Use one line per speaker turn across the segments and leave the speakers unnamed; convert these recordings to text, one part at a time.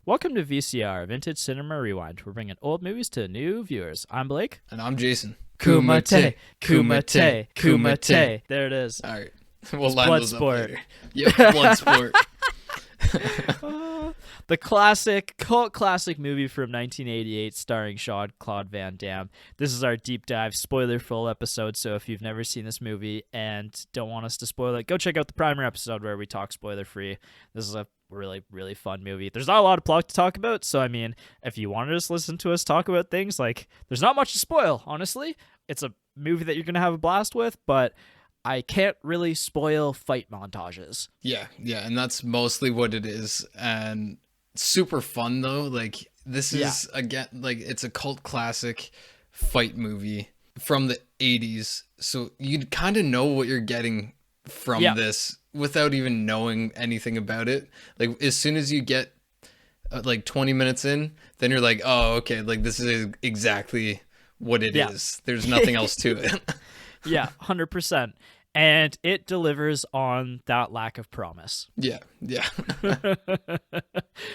Welcome to VCR, Vintage Cinema Rewind. We're bringing old movies to new viewers. I'm Blake.
And I'm Jason.
Kumite, Kumite, Kumite. There it is.
All right. We'll
It's
line those up
Bloodsport.
later. Yep, Bloodsport.
The cult classic movie from 1988 starring Jean-Claude Van Damme. This is our deep dive, spoiler-full episode, so if you've never seen this movie and don't want us to spoil it, go check out the primer episode where we talk spoiler-free. This is a really, really fun movie. There's not a lot of plot to talk about, so I mean, if you wanted to just listen to us talk about things, like, there's not much to spoil, honestly. It's a movie that you're going to have a blast with, but I can't really spoil fight montages.
Yeah, and that's mostly what it is. And super fun, though. Like, this is, again, like, it's a cult classic fight movie from the 80s. So you kind of know what you're getting from this without even knowing anything about it. Like, as soon as you get, like, 20 minutes in, then you're like, oh, okay, like, this is exactly what it is. There's nothing else to it.
Yeah, 100%. And it delivers on that lack of promise.
Yeah.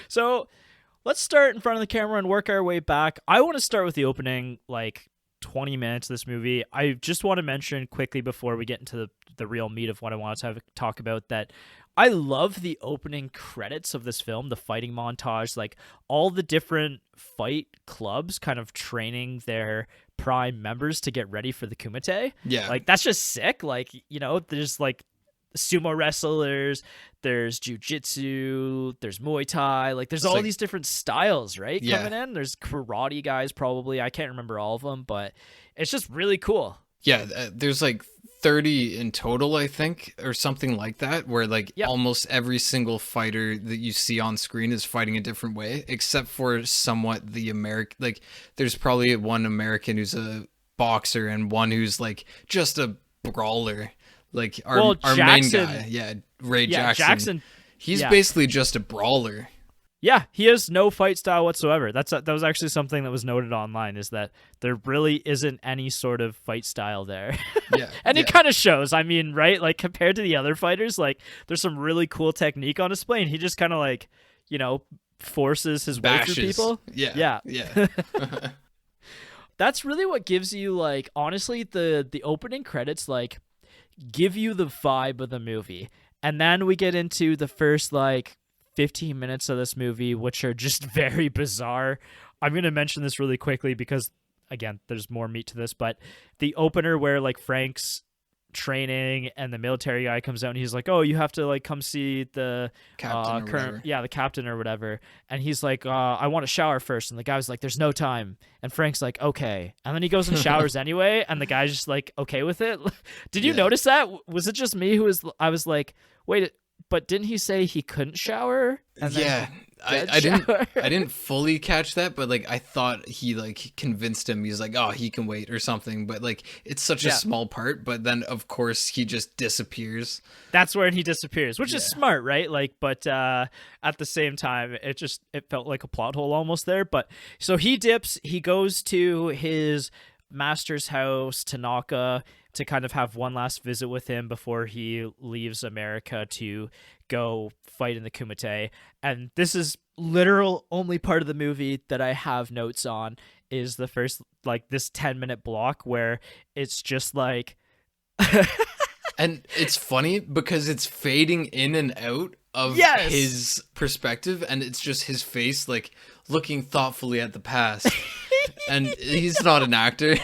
So let's start in front of the camera and work our way back. I want to start with the opening, like, 20 minutes of this movie. I just want to mention quickly before we get into the real meat of what I want to talk about that I love the opening credits of this film, the fighting montage, like all the different fight clubs kind of training their prime members to get ready for the Kumite.
Yeah.
Like, that's just sick. Like, you know, there's like sumo wrestlers, there's jujitsu, there's Muay Thai, like there's all these different styles, right?
Yeah.
Coming in. There's karate guys probably. I can't remember all of them, but it's just really cool.
Yeah, there's like 30 in total, I think, or something like that, where like almost every single fighter that you see on screen is fighting a different way, except for somewhat the American. Like, there's probably one American who's a boxer and one who's like just a brawler. Like our main guy, Ray Jackson. He's basically just a brawler.
Yeah, he has no fight style whatsoever. That was actually something that was noted online, is that there really isn't any sort of fight style there.
Yeah.
And it kind of shows. I mean, right? Like, compared to the other fighters, like, there's some really cool technique on display, and he just kind of, like, you know, forces his way through people.
Yeah.
That's really what gives you, like, honestly, the opening credits, like, give you the vibe of the movie. And then we get into the first, like, 15 minutes of this movie, which are just very bizarre. I'm going to mention this really quickly because, again, there's more meat to this, but the opener where, like, Frank's training and the military guy comes out and he's like, oh, you have to, like, come see the
captain
the captain or whatever. And he's like, I want to shower first. And the guy was like, there's no time. And Frank's like, okay. And then he goes and showers anyway. And the guy's just like, okay with it. Did you notice that? Was it just me I was like, wait, but didn't he say he couldn't shower?
I didn't fully catch that, but like I thought he like convinced him. He's like, oh, he can wait or something. But like it's such a small part. But then of course he just disappears.
That's where he disappears, which is smart, right? Like, but at the same time, it felt like a plot hole almost there. But so he dips. He goes to his master's house, Tanaka, to kind of have one last visit with him before he leaves America to go fight in the Kumite. And this is literal only part of the movie that I have notes on, is the first, like, this 10-minute block where it's just like
and it's funny because it's fading in and out of his perspective, and it's just his face like looking thoughtfully at the past. And he's not an actor.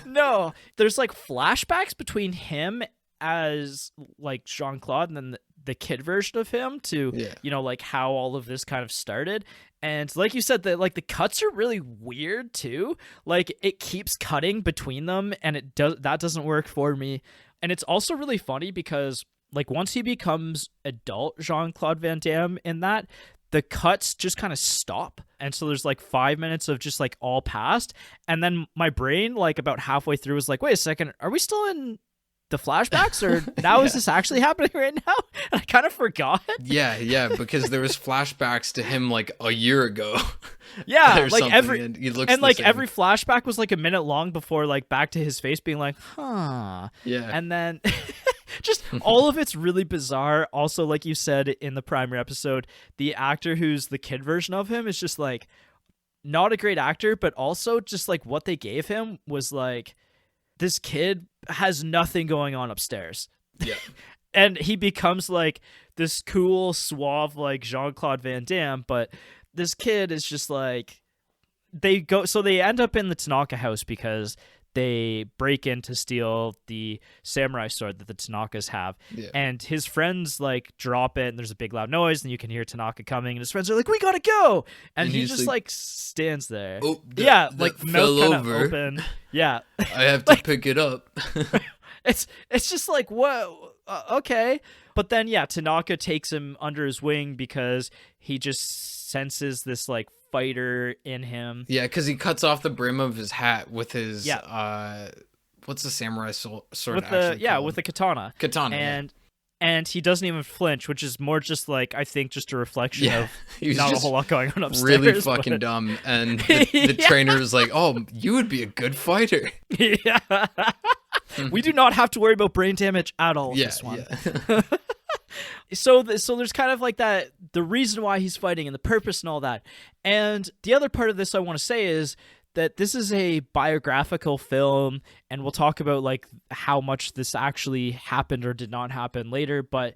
No, there's like flashbacks between him as like Jean-Claude and then the kid version of him to, you know, like how all of this kind of started. And like you said, that like the cuts are really weird too. Like, it keeps cutting between them, and that doesn't work for me. And it's also really funny because, like, once he becomes adult Jean-Claude Van Damme in that, the cuts just kind of stop. And so there's like 5 minutes of just like all past. And then my brain, like about halfway through, was like, wait a second, are we still in the flashbacks, or now is this actually happening right now? And I kind of forgot.
Yeah, because there was flashbacks to him like a year ago.
Yeah, like every flashback was like a minute long before like back to his face being like, huh.
Yeah.
And then Just all of it's really bizarre. Also, like you said in the primary episode, the actor who's the kid version of him is just like not a great actor, but also just like what they gave him was like, this kid has nothing going on upstairs.
Yeah.
And he becomes like this cool, suave, like Jean-Claude Van Damme, but this kid is just like, they end up in the Tanaka house because they break in to steal the samurai sword that the Tanakas have.
Yeah.
And his friends like drop it and there's a big loud noise and you can hear Tanaka coming and his friends are like, we gotta go. And he just like stands there.
Oh,
like mouth kind of open. Yeah.
I have to pick it up.
It's just like, what? Okay. But then, yeah, Tanaka takes him under his wing because he just senses this like fighter in him.
Yeah, because he cuts off the brim of his hat with his what's the samurai sword
with the katana. And he doesn't even flinch, which is more just like, I think, just a reflection of not a whole lot going on upstairs.
Really fucking dumb. And the trainer is like, oh, you would be a good fighter.
Yeah. We do not have to worry about brain damage at all with this one. Yeah. So there's kind of like that, the reason why he's fighting and the purpose and all that. And the other part of this I want to say is that this is a biographical film, and we'll talk about like how much this actually happened or did not happen later. But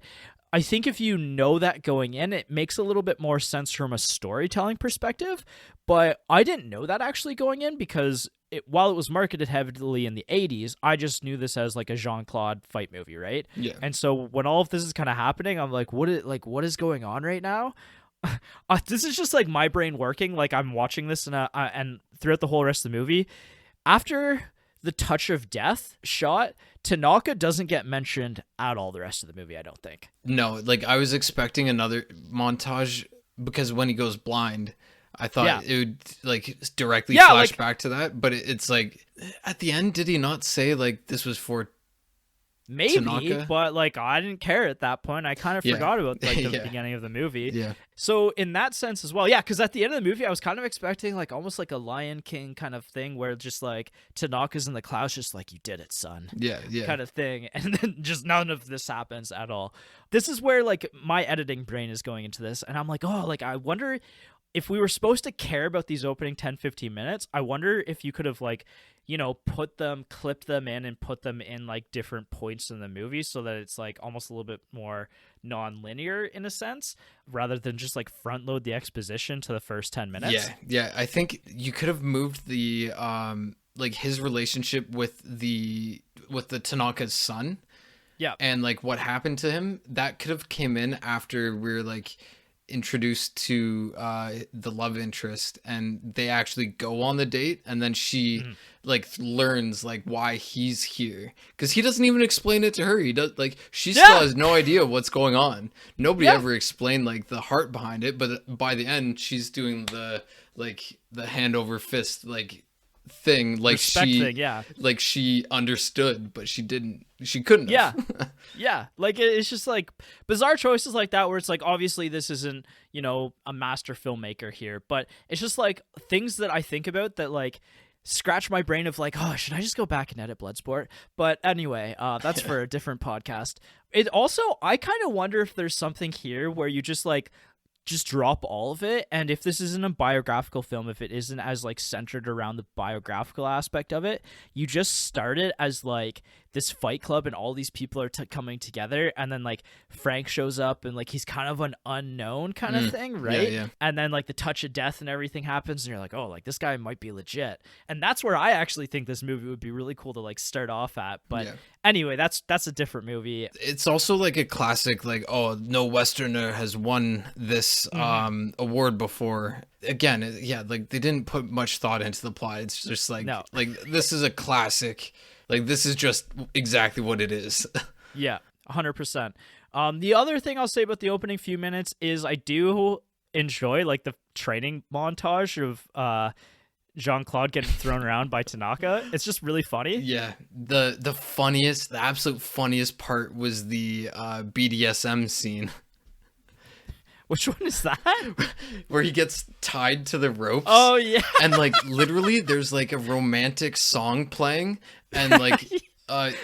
I think if you know that going in, it makes a little bit more sense from a storytelling perspective. But I didn't know that actually going in because while it was marketed heavily in the 80s, I just knew this as like a Jean-Claude fight movie, right?
Yeah.
And so when all of this is kind of happening, I'm like, what is going on right now? This is just like my brain working. Like I'm watching this and throughout the whole rest of the movie, after the touch of death shot, Tanaka doesn't get mentioned at all the rest of the movie, I don't think.
No, like I was expecting another montage because when he goes blind, I thought it would like directly flash back to that, but it's like at the end, did he not say like this was for
maybe
Tanaka?
But like I didn't care at that point. I kind of forgot about like the beginning of the movie.
Yeah.
So in that sense as well, because at the end of the movie, I was kind of expecting like almost like a Lion King kind of thing where just like Tanaka's in the clouds, just like, you did it, son.
Yeah.
Kind of thing, and then just none of this happens at all. This is where like my editing brain is going into this, and I'm like, oh, like I wonder if we were supposed to care about these opening 10-15 minutes, I wonder if you could have like, clipped them in and put them in like different points in the movie so that it's like almost a little bit more non-linear in a sense, rather than just like front load the exposition to the first 10 minutes.
Yeah. I think you could have moved the like his relationship with the Tanaka's son.
Yeah.
And like what happened to him, that could have came in after we're like introduced to the love interest and they actually go on the date, and then she like learns like why he's here, because he doesn't even explain it to her. He does, like, she still has no idea what's going on. Nobody ever explained like the heart behind it, but by the end she's doing the hand over fist like thing, like
respect
she
thing,
like she understood, but she couldn't have.
Like it's just like bizarre choices like that where it's like, obviously this isn't a master filmmaker here, but it's just like things that I think about that like scratch my brain of like, oh, should I just go back and edit Bloodsport? But anyway, that's for a different podcast. It also, I kind of wonder if there's something here where you just drop all of it, and if this isn't a biographical film, if it isn't as like centered around the biographical aspect of it, you just start it as like this fight club and all these people are coming together, and then like Frank shows up and like he's kind of an unknown kind of thing, right?
Yeah.
And then like the touch of death and everything happens, and you're like, oh, like this guy might be legit. And that's where I actually think this movie would be really cool to like start off at. But anyway, that's a different movie.
It's also like a classic, like, oh, no Westerner has won this award before. Again, like they didn't put much thought into the plot. It's just like, like this is a classic. Like this is just exactly what it is.
Yeah, 100%. The other thing I'll say about the opening few minutes is I do enjoy like the training montage of Jean-Claude getting thrown around by Tanaka. It's just really funny.
Yeah, the absolute funniest part was the BDSM scene.
Which one is that?
Where he gets tied to the ropes.
Oh, yeah.
And, like, literally, there's, like, a romantic song playing. And, like,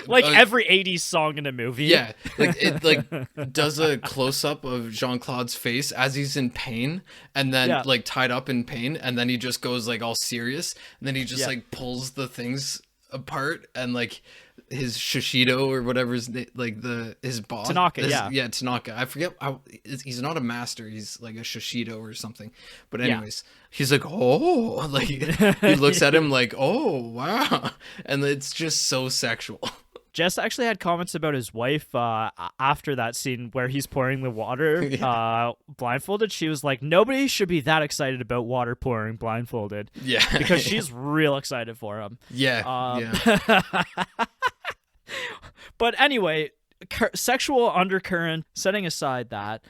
like every 80s song in a movie.
Yeah, like it like does a close up of Jean-Claude's face as he's in pain, and then like tied up in pain, and then he just goes like all serious, and then he just like pulls the things apart, and like his Shishido or whatever's like his boss
Tanaka.
Tanaka. I forget how he's not a master. He's like a Shishido or something. But anyways, he's like, oh, like he looks at him like, oh wow, and it's just so sexual.
Jess actually had comments about his wife after that scene where he's pouring the water blindfolded. She was like, nobody should be that excited about water pouring blindfolded.
Yeah,
because she's real excited for him.
Yeah.
But anyway, sexual undercurrent, setting aside that,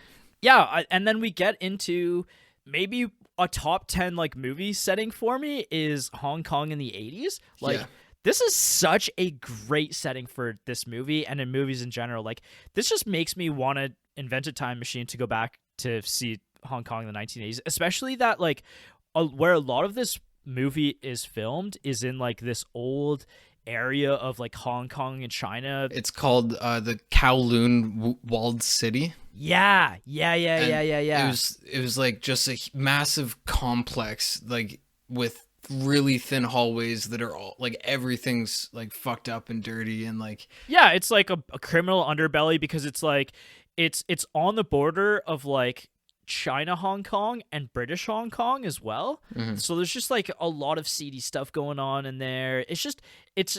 and then we get into maybe a top 10 like movie setting for me is Hong Kong in the 80s. Like, this is such a great setting for this movie and in movies in general. Like, this just makes me want to invent a time machine to go back to see Hong Kong in the 1980s, especially that like where a lot of this movie is filmed is in like this old area of like Hong Kong and China.
It's called the Kowloon Walled City.
Yeah.
It was like just a massive complex, like with really thin hallways that are all like everything's like fucked up and dirty and like
it's like a criminal underbelly because it's like it's on the border of like China Hong Kong and British Hong Kong as well. So there's just like a lot of seedy stuff going on in there. It's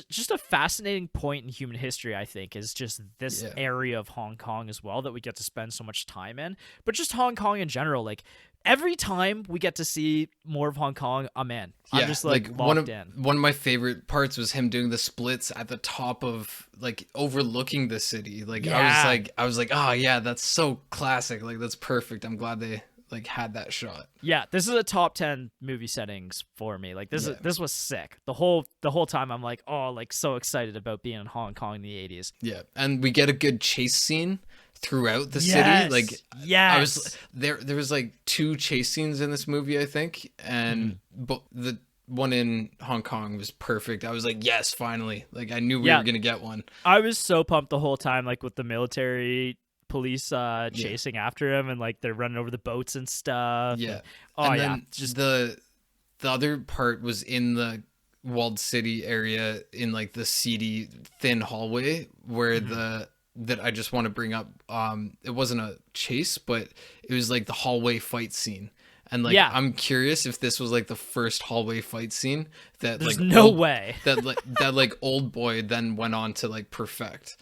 just a fascinating point in human history, I think, is just this area of Hong Kong as well that we get to spend so much time in. But just Hong Kong in general, like every time we get to see more of Hong Kong, I'm in. I'm just like locked in.
One of my favorite parts was him doing the splits at the top of like overlooking the city. Like I was like, oh yeah, that's so classic. Like that's perfect. I'm glad they like had that shot.
Yeah, this is a top 10 movie settings for me. Like this was sick. The whole time I'm like, oh, like so excited about being in Hong Kong in the 80s.
Yeah, and we get a good chase scene throughout the city. Like I was there was like 2 chase scenes in this movie, I think, and but the one in Hong Kong was perfect. I was like, yes, finally. Like I knew we were gonna get one.
I was so pumped the whole time, like with the military police chasing after him and like they're running over the boats and stuff.
Just the other part was in the walled city area in like the seedy thin hallway where that I just want to bring up. It wasn't a chase, but it was like the hallway fight scene. And like I'm curious if this was like the first hallway fight scene that
there's
like
no way
that like Old Boy then went on to like perfect.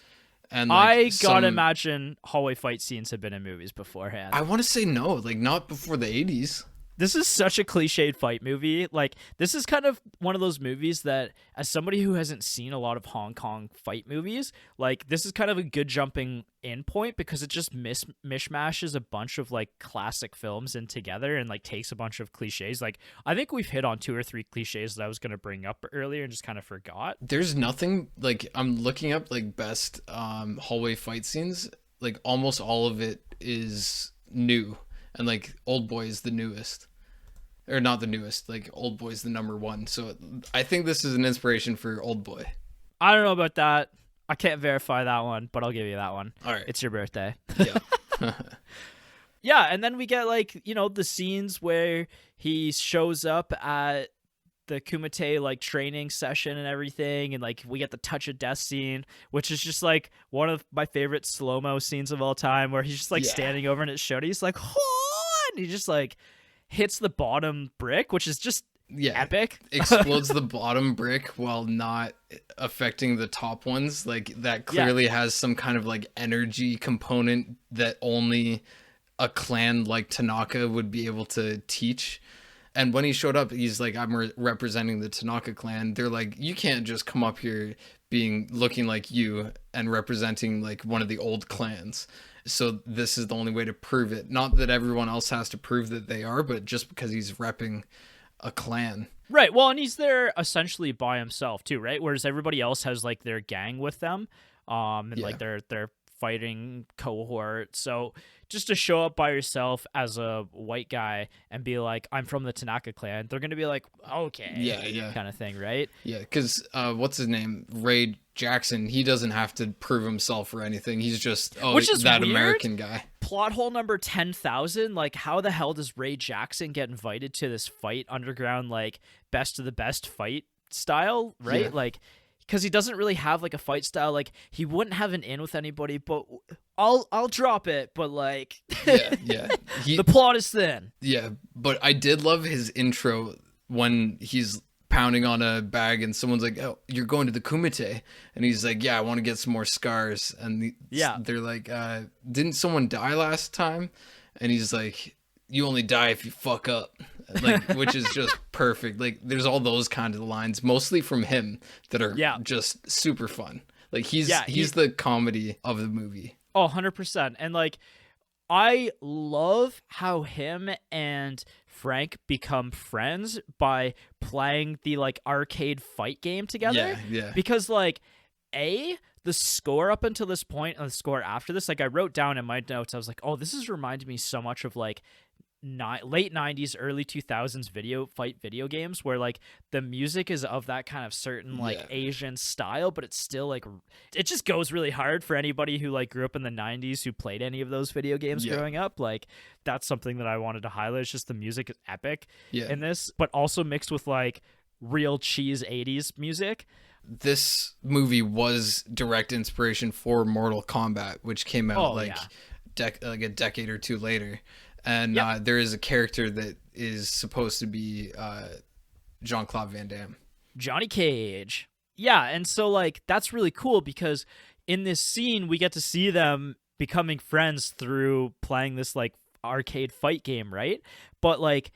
And
like, I gotta imagine hallway fight scenes have been in movies beforehand.
I want to say no, like not before the 80s.
This is such a cliched fight movie. Like, this is kind of one of those movies that, as somebody who hasn't seen a lot of Hong Kong fight movies, like, this is kind of a good jumping in point because it just mishmashes a bunch of, like, classic films in together and, like, takes a bunch of cliches. Like, I think we've hit on 2 or 3 cliches that I was going to bring up earlier and just kind of forgot.
There's nothing, like, I'm looking up, like, best hallway fight scenes. Like, almost all of it is new. And like Old Boy is the newest, or not the newest, like Old Boy is the number 1. So I think this is an inspiration for Old Boy.
I don't know about that. I can't verify that one, but I'll give you that one.
All right.
It's your birthday.
Yeah.
Yeah. And then we get like, you know, the scenes where he shows up at the Kumite like training session and everything, and like we get the touch of death scene, which is just like one of my favorite slow-mo scenes of all time, where he's just like standing over and it showed he's like, oh, and he just like hits the bottom brick, which is just epic.
Explodes the bottom brick while not affecting the top ones. Like that clearly has some kind of like energy component that only a clan like Tanaka would be able to teach. And when he showed up, he's like, I'm representing the Tanaka clan. They're like, you can't just come up here looking like you and representing like one of the old clans. So this is the only way to prove it. Not that everyone else has to prove that they are, but just because he's repping a clan.
Right. Well, and he's there essentially by himself too, right? Whereas everybody else has like their gang with them, and like their fighting cohort. So just to show up by yourself as a white guy and be like, I'm from the Tanaka clan, they're gonna be like, okay,
yeah,
kind of thing, right?
Yeah, because what's his name? Ray Jackson. He doesn't have to prove himself or anything. He's just
Which is
that
weird.
American guy.
Plot hole number 10,000. Like, how the hell does Ray Jackson get invited to this fight underground, like best of the best fight style, right?
Yeah.
Like, because he doesn't really have like a fight style. Like, he wouldn't have an in with anybody. But I'll drop it. But like,
yeah.
The plot is thin.
Yeah, but I did love his intro when he's pounding on a bag and someone's like, oh, you're going to the Kumite, and he's like, yeah, I want to get some more scars, and they're like, didn't someone die last time? And he's like, you only die if you fuck up, like, which is just perfect. Like, there's all those kind of lines, mostly from him, that are just super fun. Like, he's the comedy of the movie.
Oh, 100%. And like, I love how him and Frank become friends by playing the like arcade fight game together.
Yeah.
Because like, the score up until this point and the score after this, like I wrote down in my notes, I was like, oh, this is reminding me so much of like late 90s, early 2000s video games where like the music is of that kind of certain like Asian style, but it's still like, it just goes really hard for anybody who like grew up in the 90s who played any of those video games growing up. Like, that's something that I wanted to highlight. It's just the music is epic in this, but also mixed with like real cheese 80s music.
This movie was direct inspiration for Mortal Kombat, which came out like a decade or two later. And there is a character that is supposed to be Jean-Claude Van Damme.
Johnny Cage. Yeah, and so like that's really cool because in this scene we get to see them becoming friends through playing this like arcade fight game, right? But like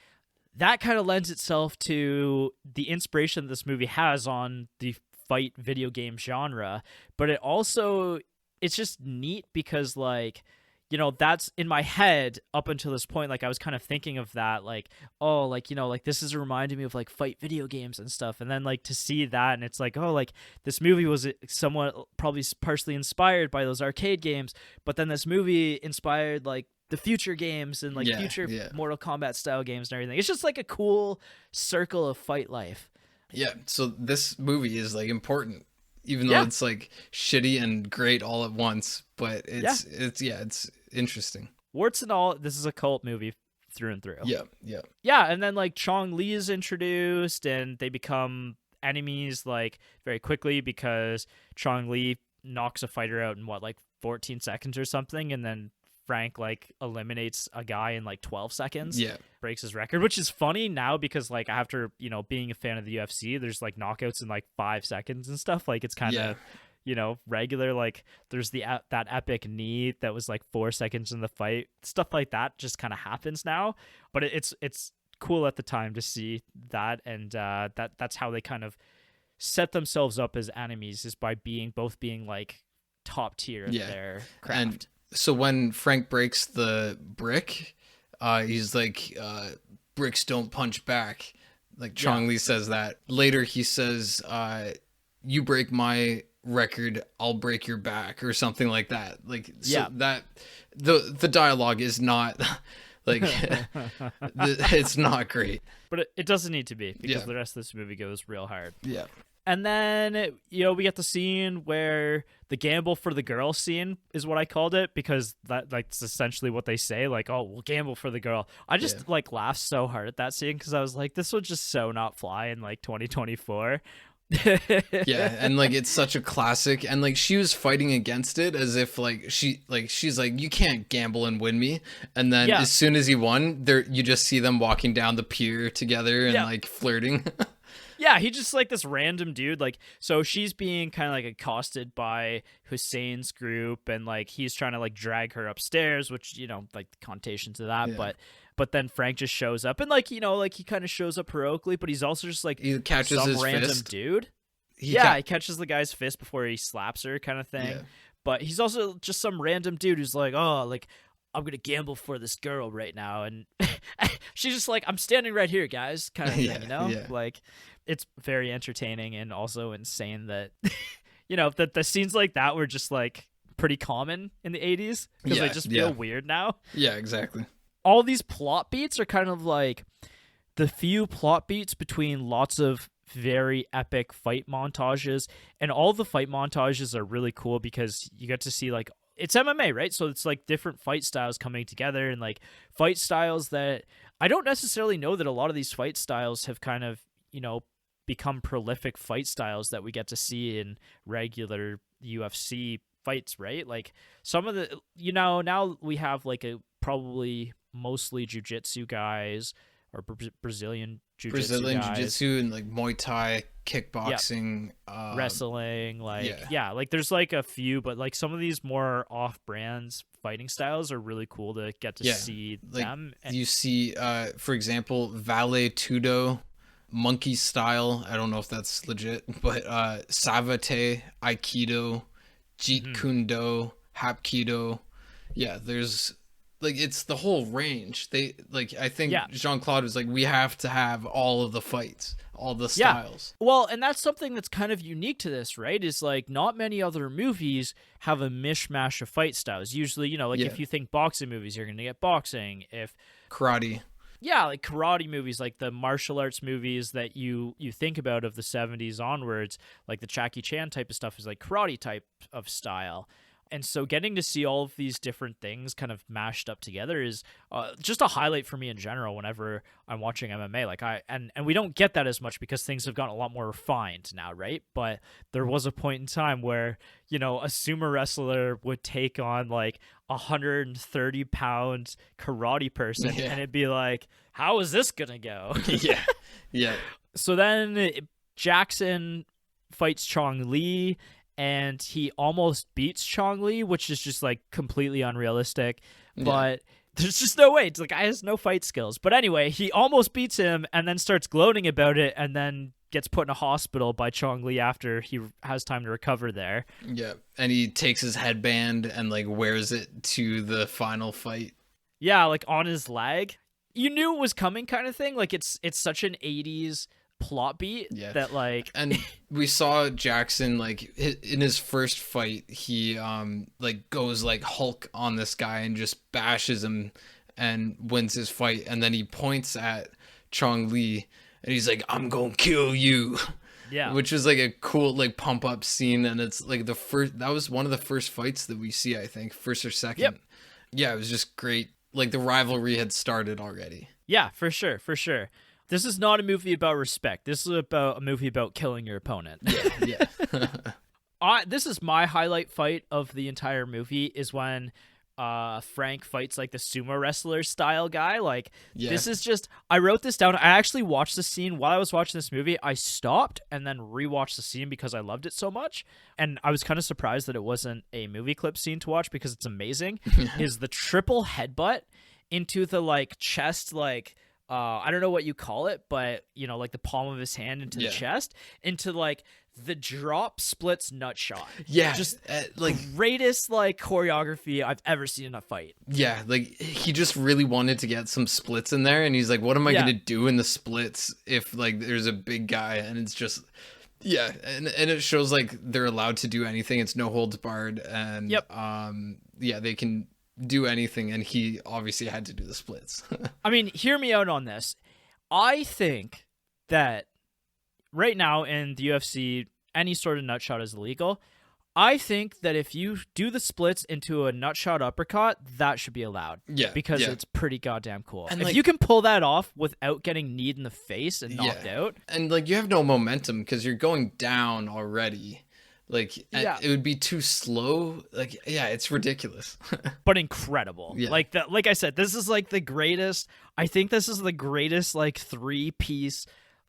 that kind of lends itself to the inspiration that this movie has on the fight video game genre, but it's just neat because like, you know, that's in my head up until this point. Like I was kind of thinking of that, like, oh, like, you know, like this is reminding me of like fight video games and stuff. And then like to see that, and it's like, oh, like this movie was somewhat probably partially inspired by those arcade games, but then this movie inspired like the future games and like future Mortal Kombat style games and everything. It's just like a cool circle of fight life.
Yeah. So this movie is like important, even though it's like shitty and great all at once, but it's interesting.
Warts and all, this is a cult movie through and through.
Yeah.
And then like Chong Li is introduced and they become enemies like very quickly because Chong Li knocks a fighter out in like 14 seconds or something, and then Frank like eliminates a guy in like 12 seconds. Breaks his record, which is funny now because like after, you know, being a fan of the UFC, there's like knockouts in like 5 seconds and stuff. Like it's kind of you know, regular. Like there's that epic knee that was like 4 seconds in the fight. Stuff like that just kind of happens now, but it's cool at the time to see that, and that's how they kind of set themselves up as enemies, is by both being like top tier of their craft.
And so when Frank breaks the brick, he's like, bricks don't punch back. Like Chong Li says that. Later he says, you break my record, I'll break your back, or something like that. Like, so that the dialogue is not like it's not great,
but it doesn't need to be, because the rest of this movie goes real hard.
And
then, you know, we get the scene where the gamble for the girl scene is what I called it, because that's essentially what they say, like, oh, we'll gamble for the girl. I just like laughed so hard at that scene because I was like, this would just so not fly in like 2024.
And like it's such a classic, and like she was fighting against it as if like she's like, you can't gamble and win me, and then as soon as he won, you just see them walking down the pier together and like flirting.
He just like this random dude, like, so she's being kind of like accosted by Hussein's group, and like he's trying to like drag her upstairs, which, you know, like the connotation to that, but then Frank just shows up, and like, you know, like he kind of shows up heroically, but he's also just like
he catches
some
his
random
fist.
Dude. He catches the guy's fist before he slaps her, kind of thing. But he's also just some random dude who's like, oh, like, I'm gonna gamble for this girl right now, and she's just like, I'm standing right here, guys, kind of thing, you know? Like, it's very entertaining and also insane that you know, that the scenes like that were just like pretty common in the 80s because they just feel weird now.
Yeah, exactly.
All these plot beats are kind of like the few plot beats between lots of very epic fight montages, and all the fight montages are really cool because you get to see like it's MMA, right? So it's like different fight styles coming together, and like fight styles that I don't necessarily know that a lot of these fight styles have kind of, you know, become prolific fight styles that we get to see in regular UFC fights, right? Like some of the, you know, now we have like a probably mostly jiu-jitsu guys or Brazilian jiu-jitsu
and like Muay Thai, kickboxing,
wrestling, like like there's like a few, but like some of these more off-brands fighting styles are really cool to get to see
like
them.
You see, for example, Vale Tudo, Monkey Style. I don't know if that's legit, but Savate, Aikido, Jeet Kune Do, Hapkido. Yeah, there's like it's the whole range. They like I think Jean-Claude was like, we have to have all of the fights, all the styles.
Well, and that's something that's kind of unique to this, right? Is like not many other movies have a mishmash of fight styles. Usually, you know, like if you think boxing movies, you're gonna get boxing. If
karate.
Yeah, like karate movies, like the martial arts movies that you think about of the 70s onwards, like the Jackie Chan type of stuff is like karate type of style. And so getting to see all of these different things kind of mashed up together is just a highlight for me in general whenever I'm watching MMA. Like and we don't get that as much because things have gotten a lot more refined now, right? But there was a point in time where, you know, a sumo wrestler would take on like 130-pound karate person and it'd be like, how is this gonna go?
Yeah. So
then Jackson fights Chong Li, and he almost beats Chong Li, which is just like completely unrealistic. But there's just no way. It's like, guy has no fight skills. But anyway, he almost beats him and then starts gloating about it and then gets put in a hospital by Chong Li after he has time to recover there.
Yeah. And he takes his headband and like wears it to the final fight.
Yeah, like on his leg. You knew it was coming kind of thing. Like it's such an 80s plot beat that like
and we saw Jackson like in his first fight he like goes like Hulk on this guy and just bashes him and wins his fight, and then he points at Chong Li and he's like, I'm gonna kill you, which is like a cool like pump up scene. And it's like that was one of the first fights that we see, I think first or second. It was just great. Like the rivalry had started already.
For sure. This is not a movie about respect. This is about a movie about killing your opponent. This is my highlight fight of the entire movie is when Frank fights like the sumo wrestler style guy. Like this is just, I wrote this down. I actually watched the scene while I was watching this movie. I stopped and then rewatched the scene because I loved it so much. And I was kind of surprised that it wasn't a movie clip scene to watch because it's amazing. Is the triple headbutt into the like chest, like I don't know what you call it, but you know, like the palm of his hand into the chest, into like the drop splits nut shot. Just like greatest like choreography I've ever seen in a fight.
Like he just really wanted to get some splits in there, and he's like, what am I gonna do in the splits if like there's a big guy? And it's just and it shows like they're allowed to do anything. It's no holds barred, and they can do anything, and he obviously had to do the splits.
I mean, hear me out on this. I think that right now in the UFC, any sort of nut shot is illegal. I think that if you do the splits into a nut shot uppercut, that should be allowed. Because it's pretty goddamn cool. And if like, you can pull that off without getting kneed in the face and knocked out.
And like you have no momentum because you're going down already. Like it would be too slow. Like it's ridiculous.
But incredible. Like that, like I said, this is like the greatest. I think this is the greatest like 3-piece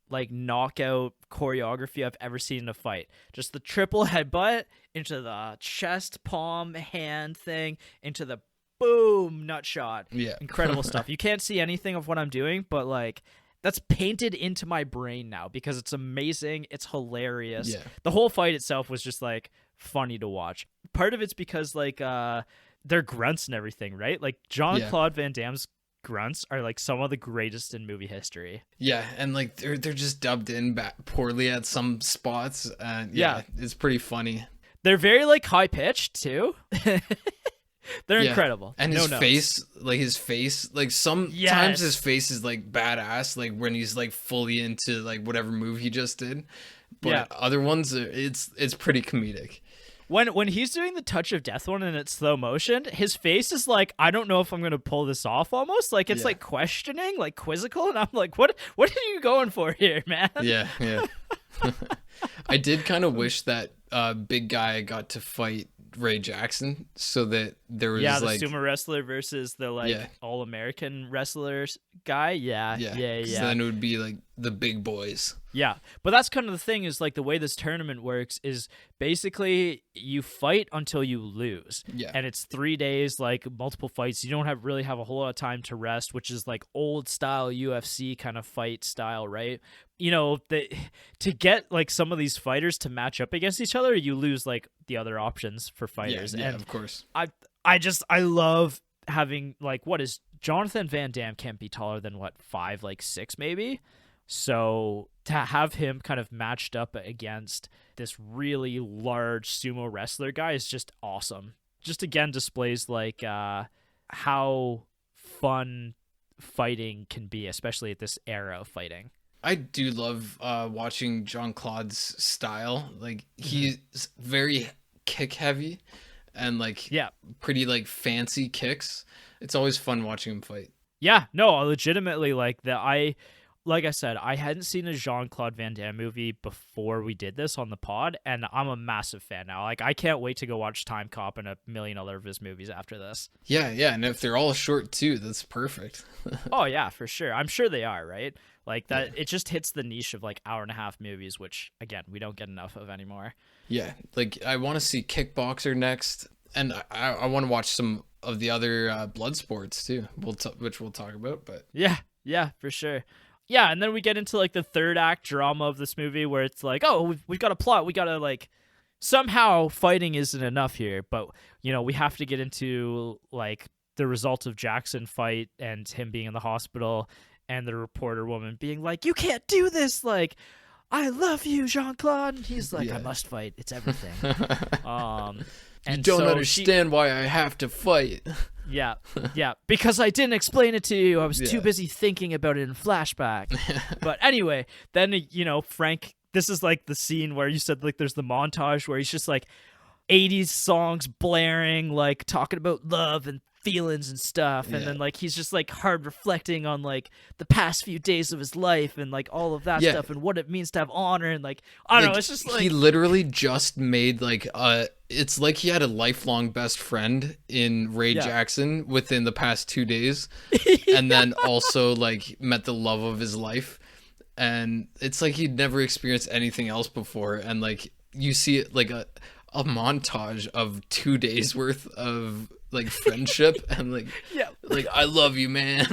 like knockout choreography I've ever seen in a fight. Just the triple headbutt into the chest, palm, hand thing, into the boom nut shot. Incredible stuff. You can't see anything of what I'm doing, but like that's painted into my brain now because it's amazing. It's hilarious. The whole fight itself was just like funny to watch. Part of it's because like they're grunts and everything, right? Like Jean-Claude Van Damme's grunts are like some of the greatest in movie history. And like they're just dubbed in poorly at some spots, and it's pretty funny. They're very like high pitched too. They're incredible.
And his face, like sometimes his face is like badass, like when he's like fully into like whatever move he just did. But other ones, it's pretty comedic.
When he's doing the touch of death one and it's slow motion, his face is like, I don't know if I'm gonna pull this off. Almost like it's like questioning, like quizzical, and I'm like, what are you going for here, man?
Yeah. I did kind of wish that big guy got to fight Ray Jackson, so that there was
the
like
sumo wrestler versus the all American wrestlers guy. Yeah.
Then it would be like the big boys.
Yeah, but that's kind of the thing, is like the way this tournament works is basically you fight until you lose.
Yeah, and
it's 3 days, like multiple fights. You don't really have a whole lot of time to rest, which is like old style UFC kind of fight style, right? You know, to get like some of these fighters to match up against each other, you lose like the other options for fighters.
Yeah,
and
of course.
I love having like, what is Jonathan Van Damme can't be taller than 5'6" maybe. So to have him kind of matched up against this really large sumo wrestler guy is just awesome. Just again displays like how fun fighting can be, especially at this era of fighting.
I do love watching Jean-Claude's style. Like he's very kick heavy and like pretty like fancy kicks. It's always fun watching him fight.
Yeah, no, legitimately like I said, I hadn't seen a Jean-Claude Van Damme movie before we did this on the pod, and I'm a massive fan now. Like, I can't wait to go watch Time Cop and a million other of his movies after this.
Yeah, and if they're all short too, that's perfect.
Oh yeah, for sure. I'm sure they are, right? Like that, it just hits the niche of like hour-and-a-half movies, which again we don't get enough of anymore.
Yeah, like I want to see Kickboxer next, and I want to watch some of the other Bloodsports too, which we'll talk about. But
yeah, for sure. Yeah, and then we get into like the third act drama of this movie where it's like, oh, we've got a plot. We got to like, somehow fighting isn't enough here, but you know, we have to get into like the result of Jackson fight and him being in the hospital and the reporter woman being like, you can't do this. Like, I love you, Jean-Claude. And he's like, I must fight. It's everything.
And you don't understand why I have to fight.
Yeah, because I didn't explain it to you. I was too busy thinking about it in flashback. But anyway, then, you know, Frank, this is like the scene where you said like there's the montage where he's just like 80s songs blaring, like talking about love and feelings and stuff, and then like he's just like hard reflecting on like the past few days of his life and like all of that stuff and what it means to have honor, and like I don't know, it's just like
he literally just made like it's like he had a lifelong best friend in Ray Jackson within the past 2 days, and then also like met the love of his life, and it's like he'd never experienced anything else before, and like you see it like a montage of 2 days worth of like friendship and like like I love you, man.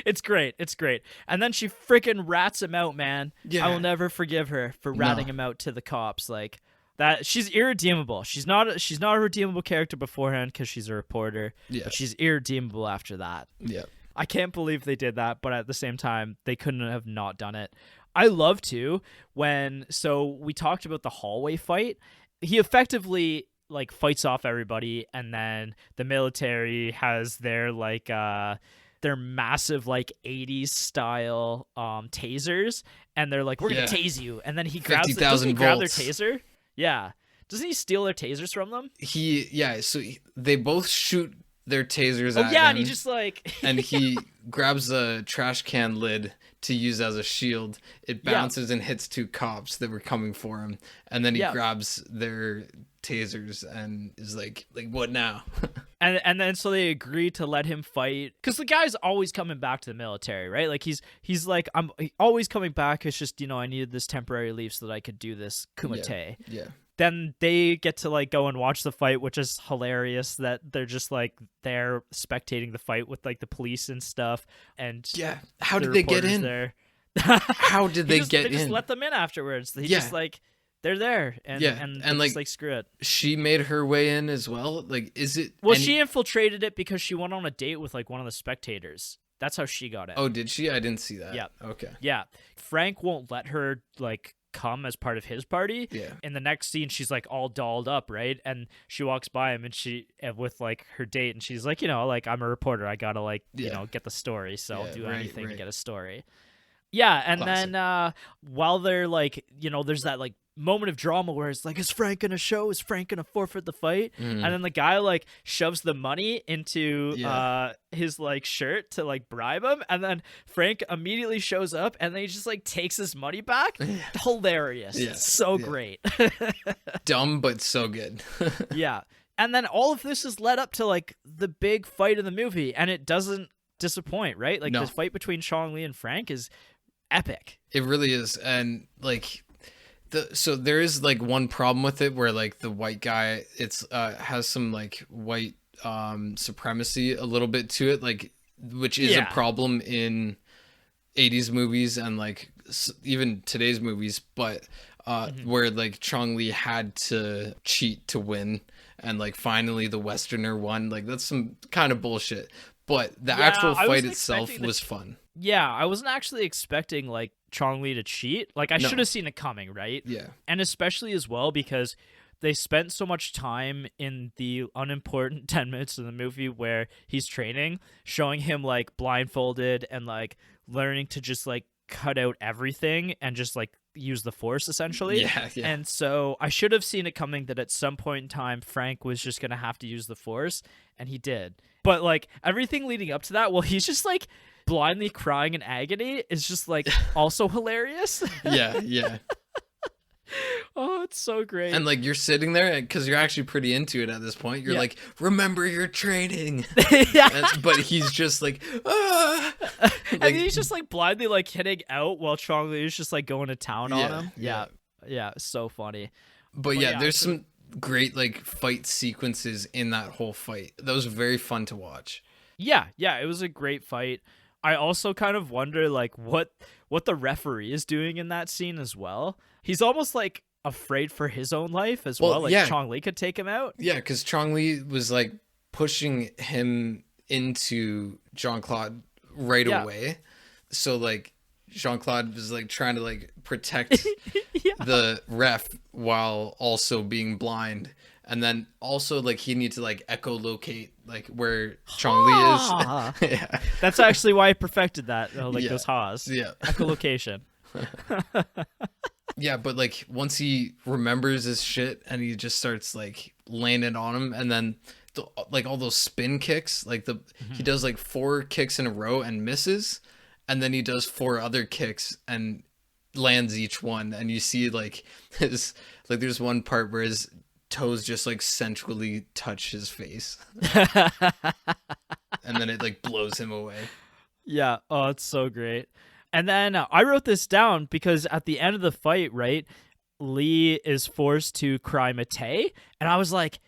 It's great. And then she freaking rats him out, man. I will never forgive her for ratting him out to the cops. Like that, she's irredeemable. She's not a redeemable character beforehand because she's a reporter. But she's irredeemable after that. I can't believe they did that, but at the same time they couldn't have not done it. I love too so we talked about the hallway fight. He effectively like fights off everybody, and then the military has their like their massive like 80s style tasers, and they're like, we're gonna tase you, and then he grabs doesn't he grab their taser? Doesn't he steal their tasers from them?
They both shoot their tasers at him,
and he just like
and he grabs a trash can lid to use as a shield. It bounces and hits 2 cops that were coming for him, and then he grabs their tasers and is like what now?
and then so they agree to let him fight because the guy's always coming back to the military, right? Like he's like, I'm always coming back. It's just, you know, I needed this temporary leave so that I could do this Kumite. Then they get to like go and watch the fight, which is hilarious that they're just like they're spectating the fight with like the police and stuff. And
how did they get in
there?
How did they get in?
They just let them in afterwards. He just like, they're there, and like screw it.
She made her way in as well. Like, is it?
Well, she infiltrated it because she went on a date with like one of the spectators. That's how she got in.
Oh, did she? I didn't see that.
Yeah.
Okay.
Yeah. Frank won't let her like come as part of his party.
Yeah.
In the next scene, she's like all dolled up, right? And she walks by him, and she with like her date, and she's like, like, I'm a reporter, I gotta like get the story, so I'll do anything to get a story. Yeah, and
Classic.
then while they're like, there's that like moment of drama where it's like, is Frank gonna show? Is Frank gonna forfeit the fight? And then the guy like shoves the money into his like shirt to like bribe him, and then Frank immediately shows up, and then he just like takes his money back. Hilarious. It's so great.
Dumb but so good.
Yeah. And then all of this is led up to like the big fight in the movie, and it doesn't disappoint, right? Like the fight between Chong-Li and Frank is epic.
It really is. And like so there is like one problem with it where like the white guy, it's has some like white supremacy a little bit to it, like, which is a problem in 80s movies and like even today's movies, but where like Chong-Li had to cheat to win, and like finally the Westerner won. Like that's some kind of bullshit, but the actual fight itself was fun.
Yeah, I wasn't actually expecting like Chong-Li to cheat. Like I should have seen it coming, right?
Yeah.
And especially as well because they spent so much time in the unimportant 10 minutes of the movie where he's training, showing him like blindfolded and like learning to just like cut out everything and just like use the force essentially.
Yeah.
And so I should have seen it coming that at some point in time Frank was just going to have to use the force, and he did. But like everything leading up to that, well, he's just like blindly crying in agony is just like also hilarious.
Yeah.
Oh, it's so great.
And like you're sitting there because you're actually pretty into it at this point. You're like, remember your training. But he's just like, ah.
And then he's just like blindly like hitting out while Chong-Li is just like going to town on him. Yeah, so funny.
But there's some great like fight sequences in that whole fight. That was very fun to watch.
Yeah, it was a great fight. I also kind of wonder like what the referee is doing in that scene as well. He's almost like afraid for his own life as well. Like Chong-Li could take him out.
Yeah, because Chong-Li was like pushing him into Jean-Claude right away. So like Jean-Claude was like trying to like protect the ref while also being blind. And then also like he needs to like echolocate like where Chong-Li is. Yeah.
That's actually why I perfected that. Those ha's.
Yeah.
Echolocation.
Yeah, but like once he remembers his shit and he just starts like laying it on him, and then like all those spin kicks, like he does like 4 kicks in a row and misses, and then he does 4 other kicks and lands each one, and you see like his like there's one part where his toes just like sensually touch his face. And then it like blows him away. Yeah.
Oh, it's so great. And then I wrote this down because at the end of the fight, right, Lee is forced to cry Mate, and I was like,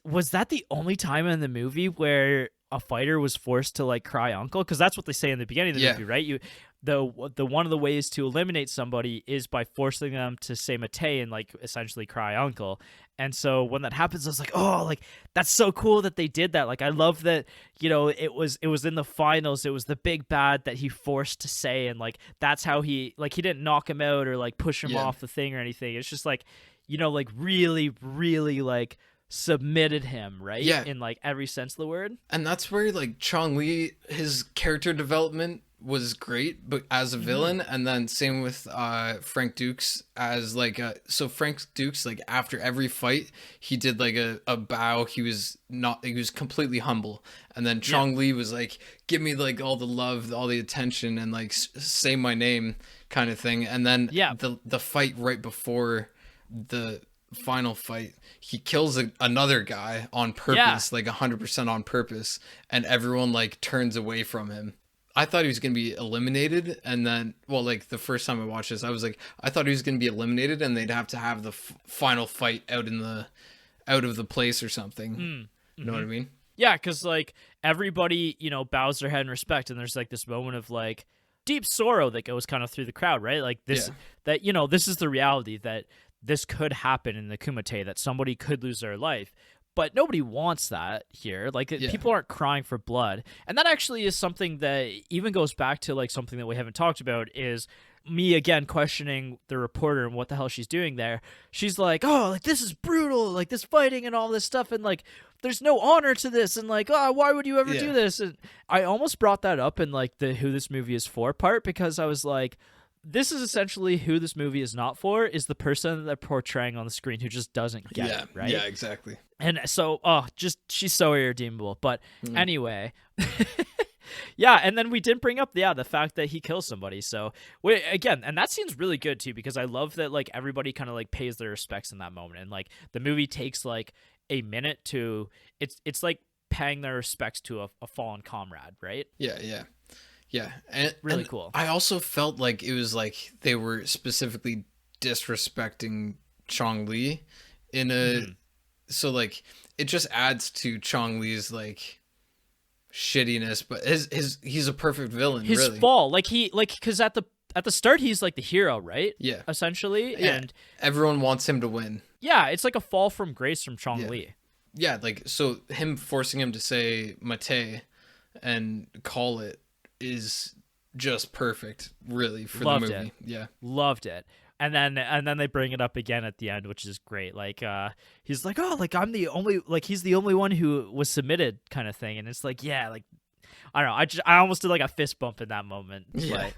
was that the only time in the movie where a fighter was forced to like cry uncle? Because that's what they say in the beginning of the movie, right? The one of the ways to eliminate somebody is by forcing them to say Mate and like essentially cry uncle. And so when that happens, I was like, oh, like that's so cool that they did that. Like I love that, it was in the finals. It was the big bad that he forced to say, and like that's how he didn't knock him out or like push him off the thing or anything. It's just like, like really, really like submitted him, right?
Yeah.
In like every sense of the word.
And that's where like Chong-Li, his character development was great, but as a villain. And then same with Frank Dukes as like so Frank Dukes, like after every fight he did like a bow. He was completely humble, and then Chong-Li was like, give me like all the love, all the attention, and like say my name kind of thing. And then the fight right before the final fight, he kills another guy on purpose, like 100% on purpose, and everyone like turns away from him. I thought he was going to be eliminated, and then, well, like the first time I watched this, I was like, I thought he was going to be eliminated, and they'd have to have the final fight out of the place or something. You know what I mean?
Yeah, because like everybody, bows their head in respect, and there's like this moment of like deep sorrow that goes kind of through the crowd, right? Like this, that this is the reality that this could happen in the Kumite, that somebody could lose their life. But nobody wants that here. Like people aren't crying for blood. And that actually is something that even goes back to like something that we haven't talked about, is me again questioning the reporter and what the hell she's doing there. She's like, oh, like this is brutal, like this fighting and all this stuff, and like there's no honor to this, and like, oh, why would you ever do this? And I almost brought that up in like the who this movie is for part, because I was like, this is essentially who this movie is not for, is the person that they're portraying on the screen who just doesn't get it, right?
Yeah, exactly.
And so, she's so irredeemable. But anyway, yeah, and then we didn't bring up, the fact that he kills somebody. So, again, and that scene's really good, too, because I love that, like, everybody kind of, like, pays their respects in that moment. And, like, the movie takes, like, a minute to, it's like, paying their respects to a fallen comrade, right?
Yeah. And
really cool.
I also felt like it was, like, they were specifically disrespecting Chong Li in a... So, like, it just adds to Chong Li's, like... shittiness, but he's a perfect villain.
His
really.
fall, because at the start he's like the hero, right?
Yeah,
essentially,
yeah.
And
everyone wants him to win.
Yeah, it's like a fall from grace from Chong Li.
Yeah, like so him forcing him to say Mate and call it is just perfect, really, for the movie. Yeah,
loved it. And then they bring it up again at the end, which is great. Like, he's like, oh, like I'm the only, like he's the only one who was submitted, kind of thing. And it's like, yeah, like I don't know, I almost did like a fist bump in that moment.
Yeah,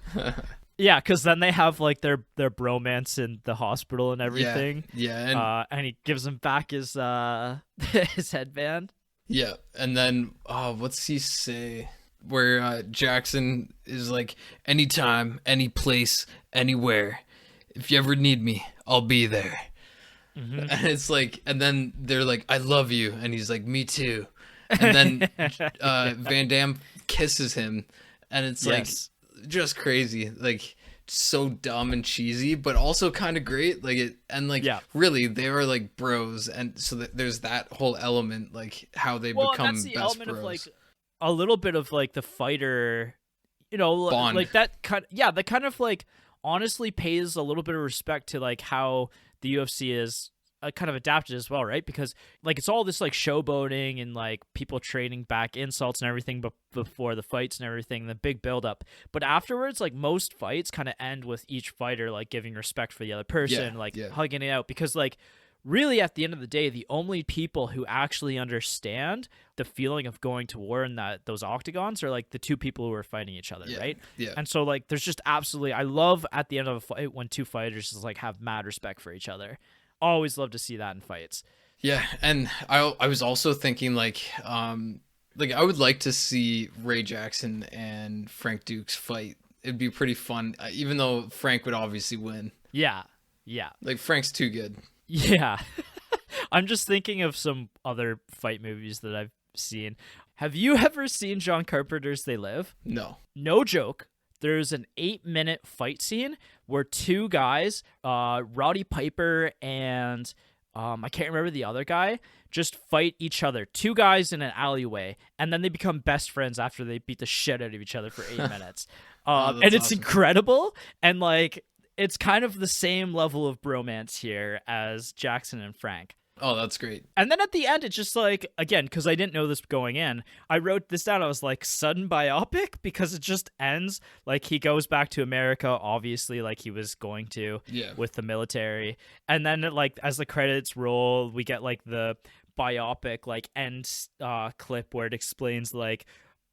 yeah, because then they have like their bromance in the hospital and everything.
Yeah,
and he gives him back his his headband.
Yeah, and then what's he say? Where Jackson is like, anytime, any place, anywhere. If you ever need me, I'll be there. And it's like, and then they're like, I love you. And he's like, me too. And then Van Damme kisses him. And it's like, just crazy. Like, so dumb and cheesy, but also kind of great. Like, it, and like, really, they are like bros. And so there's that whole element, like, how they become
that's the
best
element
bros.
Of, like, a little bit of, like, the fighter,
Bond.
like that kind that kind of, like, honestly pays a little bit of respect to like how the UFC is kind of adapted as well, right? Because like it's all this like showboating and like people trading back insults and everything before the fights and everything, the big build up. But afterwards, like most fights kind of end with each fighter like giving respect for the other person, hugging it out, because like really at the end of the day, the only people who actually understand the feeling of going to war in those octagons are like the two people who are fighting each other, right?
Yeah.
And so like there's just absolutely, I love at the end of a fight when two fighters just like have mad respect for each other. Always love to see that in fights.
Yeah, and I was also thinking like I would like to see Ray Jackson and Frank Dukes fight. It'd be pretty fun, even though Frank would obviously win.
Yeah.
Like Frank's too good.
Yeah. I'm just thinking of some other fight movies that I've seen. Have you ever seen John Carpenter's They Live?
No.
No joke. There's an 8-minute fight scene where two guys, Roddy Piper and I can't remember the other guy, just fight each other. Two guys in an alleyway, and then they become best friends after they beat the shit out of each other for 8 minutes. And it's awesome. Incredible. And like, it's kind of the same level of bromance here as Jackson and Frank.
Oh, that's great.
And then at the end, it's just like, again, because I didn't know this going in, I wrote this down. I was like, sudden biopic, because it just ends like he goes back to America, obviously, like he was going to with the military. And then like as the credits roll, we get like the biopic like end clip where it explains like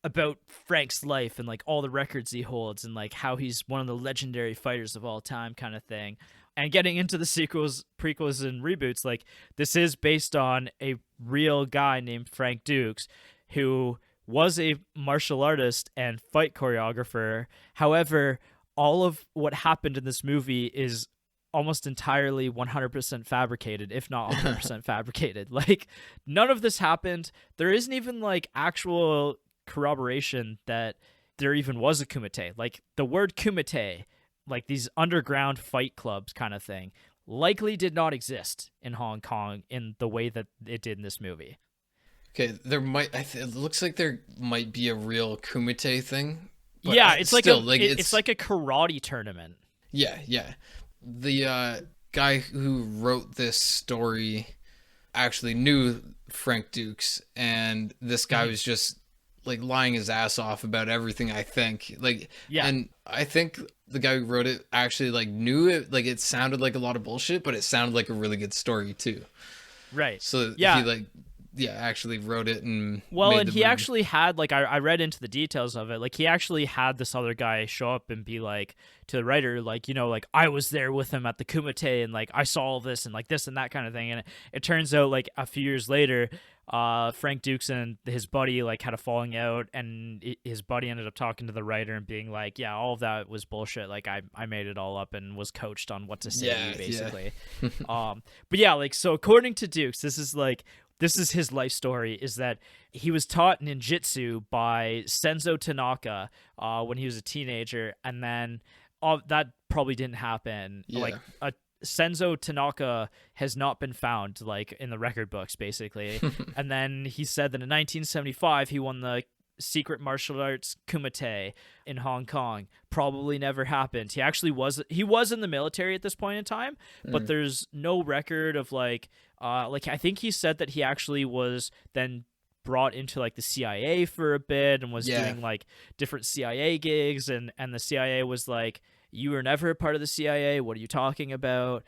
about Frank's life and like all the records he holds and like how he's one of the legendary fighters of all time, kind of thing. And getting into the sequels, prequels, and reboots, like this is based on a real guy named Frank Dukes, who was a martial artist and fight choreographer. However, all of what happened in this movie is almost entirely 100% fabricated, if not 100% fabricated. Like none of this happened. There isn't even like actual corroboration that there even was a Kumite. Like the word Kumite, like these underground fight clubs kind of thing, likely did not exist in Hong Kong in the way that it did in this movie.
Okay, there might. It looks like there might be a real Kumite thing.
Yeah, it's like it's like a karate tournament.
Yeah. The guy who wrote this story actually knew Frank Dukes, and this guy was just like lying his ass off about everything, I think. Like,
Yeah.
and I think the guy who wrote it actually like knew it. Like, it sounded like a lot of bullshit, but it sounded like a really good story too.
Right.
So
yeah.
he like, actually wrote it and
and he actually had like I read into the details of it. Like, he actually had this other guy show up and be like to the writer, like, you know, like, I was there with him at the Kumite and like I saw all this and like this and that kind of thing. And it turns out like a few years later, Frank Dukes and his buddy like had a falling out, and his buddy ended up talking to the writer and being like, yeah, all of that was bullshit. Like, I made it all up and was coached on what to say, basically. But yeah, like, so according to Dukes, this is his life story, is that he was taught ninjutsu by Senzo Tanaka when he was a teenager, and then that probably didn't happen. Like, Senzo Tanaka has not been found, like, in the record books, basically. And then he said that in 1975 he won the secret martial arts Kumite in Hong Kong. Probably never happened. He actually was in the military at this point in time, but there's no record of like I think he said that he actually was then brought into like the CIA for a bit and was doing like different CIA gigs, and the CIA was like, you were never a part of the CIA, what are you talking about?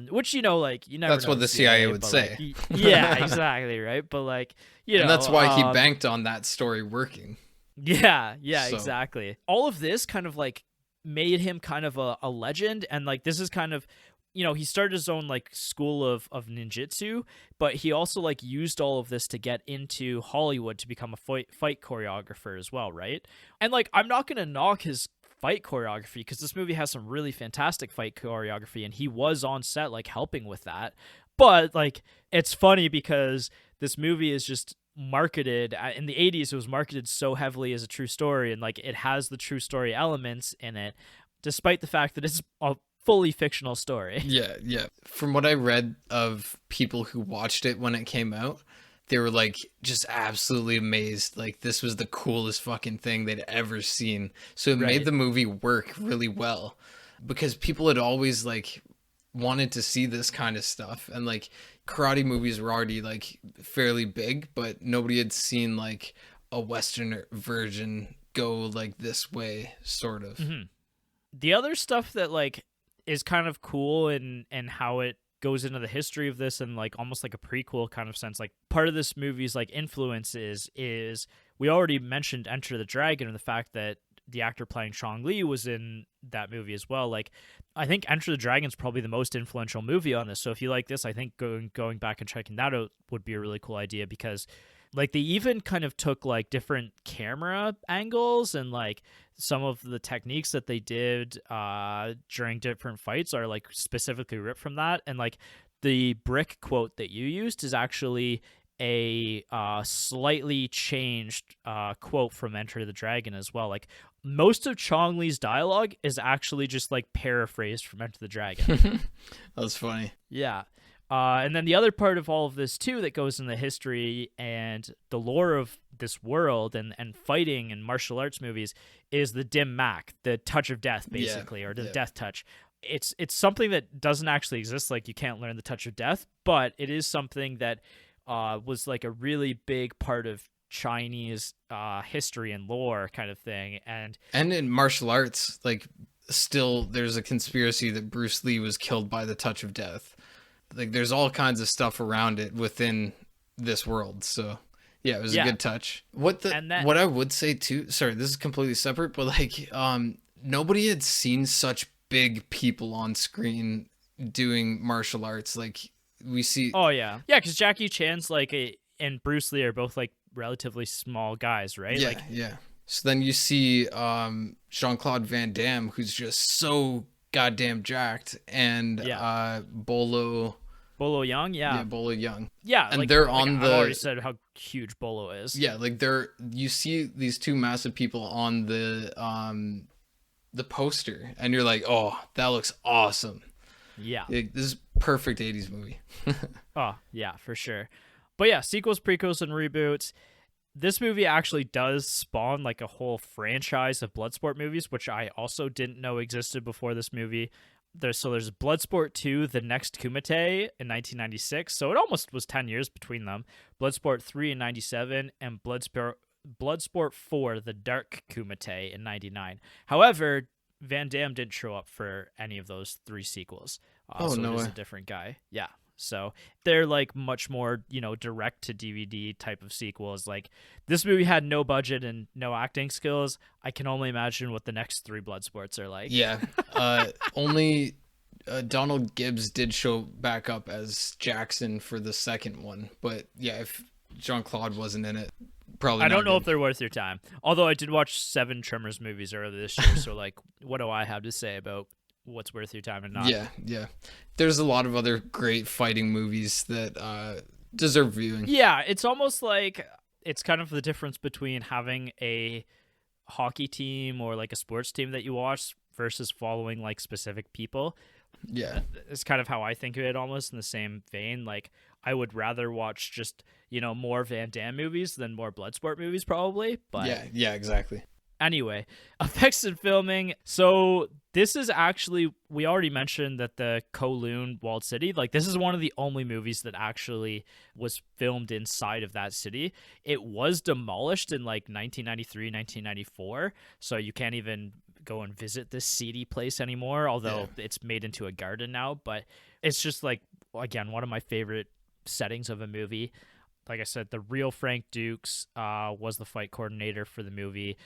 Which, you know, like, you never
That's
know
what the CIA would say.
Like, yeah, exactly, right? But like, you know,
and that's why he banked on that story working.
Yeah, exactly. All of this kind of like made him kind of a legend, and like this is kind of, you know, he started his own like school of ninjutsu, but he also like used all of this to get into Hollywood to become a fight choreographer as well, right? And like, I'm not gonna knock his fight choreography, because this movie has some really fantastic fight choreography, and he was on set like helping with that. But like, it's funny because this movie is just marketed in the 80s. It was marketed so heavily as a true story, and like, it has the true story elements in it, despite the fact that it's a fully fictional story.
Yeah. From what I read of people who watched it when it came out, they were like just absolutely amazed. Like, this was the coolest fucking thing they'd ever seen. So it made the movie work really well, because people had always like wanted to see this kind of stuff, and like, karate movies were already like fairly big, but nobody had seen like a Western version go like this way, sort of.
The other stuff that like is kind of cool and how it goes into the history of this, and like almost like a prequel kind of sense, like part of this movie's like influences is, we already mentioned Enter the Dragon, and the fact that the actor playing Chong Li was in that movie as well. Like, I think Enter the Dragon is probably the most influential movie on this, so if you like this, I think going back and checking that out would be a really cool idea, because like, they even kind of took like different camera angles, and like some of the techniques that they did during different fights are like specifically ripped from that. And like, the brick quote that you used is actually a slightly changed quote from Enter the Dragon as well. Like, most of Chong Li's dialogue is actually just like paraphrased from Enter the Dragon.
That's funny.
Yeah. And then the other part of all of this too that goes in the history and the lore of this world and fighting and martial arts movies is the dim mak, the touch of death, basically, or the death touch. It's something that doesn't actually exist. Like, you can't learn the touch of death, but it is something that was like a really big part of Chinese history and lore kind of thing. And
in martial arts, like, still there's a conspiracy that Bruce Lee was killed by the touch of death. Like, there's all kinds of stuff around it within this world. So yeah, it was a good touch. What I would say too, sorry, this is completely separate, but like, nobody had seen such big people on screen doing martial arts. Like, we see.
Oh yeah. Yeah. Cause Jackie Chan's like and Bruce Lee are both like relatively small guys, right?
Yeah. Yeah. So then you see, Jean-Claude Van Damme, who's just so goddamn jacked, and Bolo
Young,
Bolo Young,
and
like, they're on
I've already said how huge Bolo is.
Like, you see these two massive people on the poster, and you're like, oh, that looks awesome. Like, this is perfect 80s movie.
Oh yeah, for sure. But yeah, sequels, prequels, and reboots. This movie actually does spawn like a whole franchise of Bloodsport movies, which I also didn't know existed before this movie. There's Bloodsport 2, The Next Kumite in 1996, so it almost was 10 years between them. Bloodsport 3 in 97, and Bloodsport Bloodsport 4, The Dark Kumite in 99. However, Van Damme didn't show up for any of those 3 sequels. So
no
it is
way.
a different guy. Yeah. So they're like much more, direct to DVD type of sequels. Like this movie had no budget and no acting skills. I can only imagine what the next 3 Bloodsports are like.
Yeah. Only Donald Gibbs did show back up as Jackson for the second one. But yeah, if Jean-Claude wasn't in it, probably
I
not
don't know
good.
if they're worth your time. Although I did watch 7 Tremors movies earlier this year. So like, what do I have to say about what's worth your time and not?
Yeah. There's a lot of other great fighting movies that deserve viewing.
Yeah, it's almost like it's kind of the difference between having a hockey team or like a sports team that you watch versus following like specific people.
Yeah.
It's kind of how I think of it, almost in the same vein. Like I would rather watch just, more Van Damme movies than more Bloodsport movies probably. But
yeah, exactly.
anyway, effects and filming. So this is actually, we already mentioned that the Kowloon walled city, like this is one of the only movies that actually was filmed inside of that city. It was demolished in like 1993, 1994. So you can't even go and visit this seedy place anymore, although it's made into a garden now. But it's just like, again, one of my favorite settings of a movie. Like I said, the real Frank Dukes was the fight coordinator for the movie.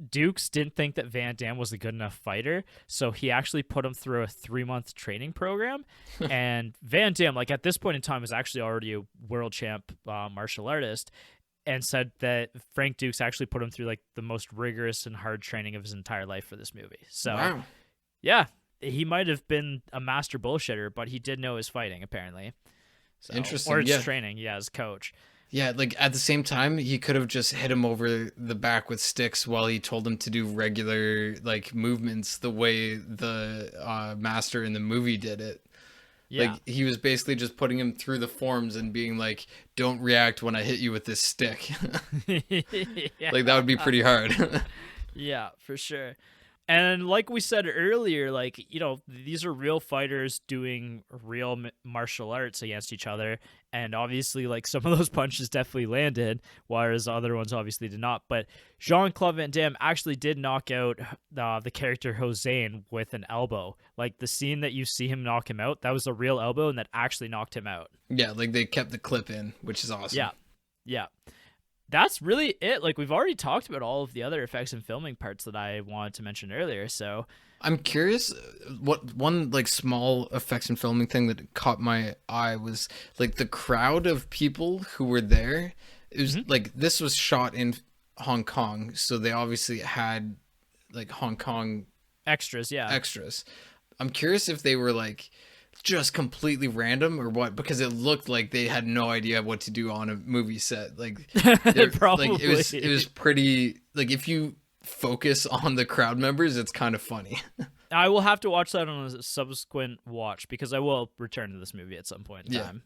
Dukes didn't think that Van Damme was a good enough fighter, so he actually put him through a 3-month training program. And Van Damme, like at this point in time, was actually already a world champ martial artist, and said that Frank Dukes actually put him through like the most rigorous and hard training of his entire life for this movie. So,
wow.
Yeah, he might have been a master bullshitter, but he did know his fighting apparently. So,
Interesting.
Or his training, as coach.
Yeah, like at the same time, he could have just hit him over the back with sticks while he told him to do regular like movements the way the master in the movie did it.
Yeah.
Like he was basically just putting him through the forms and being like, "Don't react when I hit you with this stick."
Yeah.
Like that would be pretty hard.
Yeah, for sure. And like we said earlier, like, these are real fighters doing real martial arts against each other. And obviously, like, some of those punches definitely landed, whereas other ones obviously did not. But Jean-Claude Van Damme actually did knock out the character Hossein with an elbow. Like, the scene that you see him knock him out, that was a real elbow, and that actually knocked him out.
Yeah, like they kept the clip in, which is awesome.
Yeah. That's really it. Like, we've already talked about all of the other effects and filming parts that I wanted to mention earlier. So
I'm curious, what one like small effects and filming thing that caught my eye was like the crowd of people who were there. It was like this was shot in Hong Kong, so they obviously had like Hong Kong
extras.
I'm curious if they were like just completely random or what, because it looked like they had no idea what to do on a movie set. Like
probably
like it was pretty, like if you focus on the crowd members, it's kind of funny.
I will have to watch that on a subsequent watch because I will return to this movie at some point in time.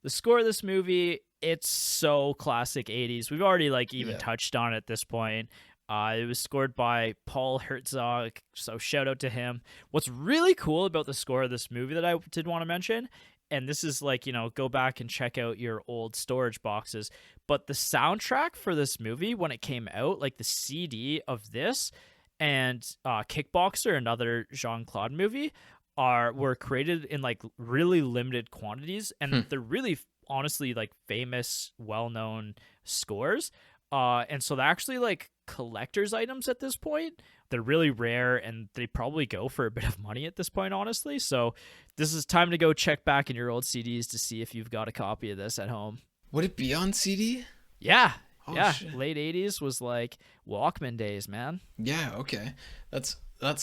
The score of this movie, it's so classic 80s. We've already like even touched on it at this point. It was scored by Paul Herzog, so shout out to him. What's really cool about the score of this movie that I did want to mention, and this is like, go back and check out your old storage boxes, but the soundtrack for this movie, when it came out, like the CD of this and Kickboxer, another Jean-Claude movie, were created in like really limited quantities, and they're really honestly like famous, well-known scores. And so they're actually like collector's items at this point. They're really rare and they probably go for a bit of money at this point, honestly. So this is time to go check back in your old CDs to see if you've got a copy of this at home.
Would it be on CD?
Yeah.
Oh, shit.
Late 80s was like Walkman days, man.
Yeah, okay. That's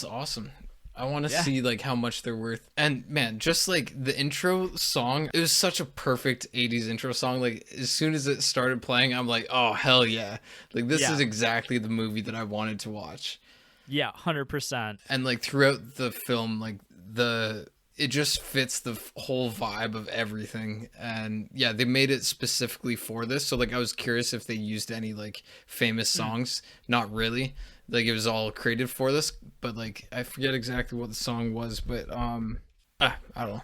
awesome. I want to see like how much they're worth. And man, just like the intro song, it was such a perfect 80s intro song. Like as soon as it started playing, I'm like, oh hell yeah. Like this is exactly the movie that I wanted to watch.
Yeah, 100%.
And like throughout the film, like it just fits the whole vibe of everything. And yeah, they made it specifically for this. So like I was curious if they used any like famous songs. Not really. Like it was all created for this, but like I forget exactly what the song was, but I don't know.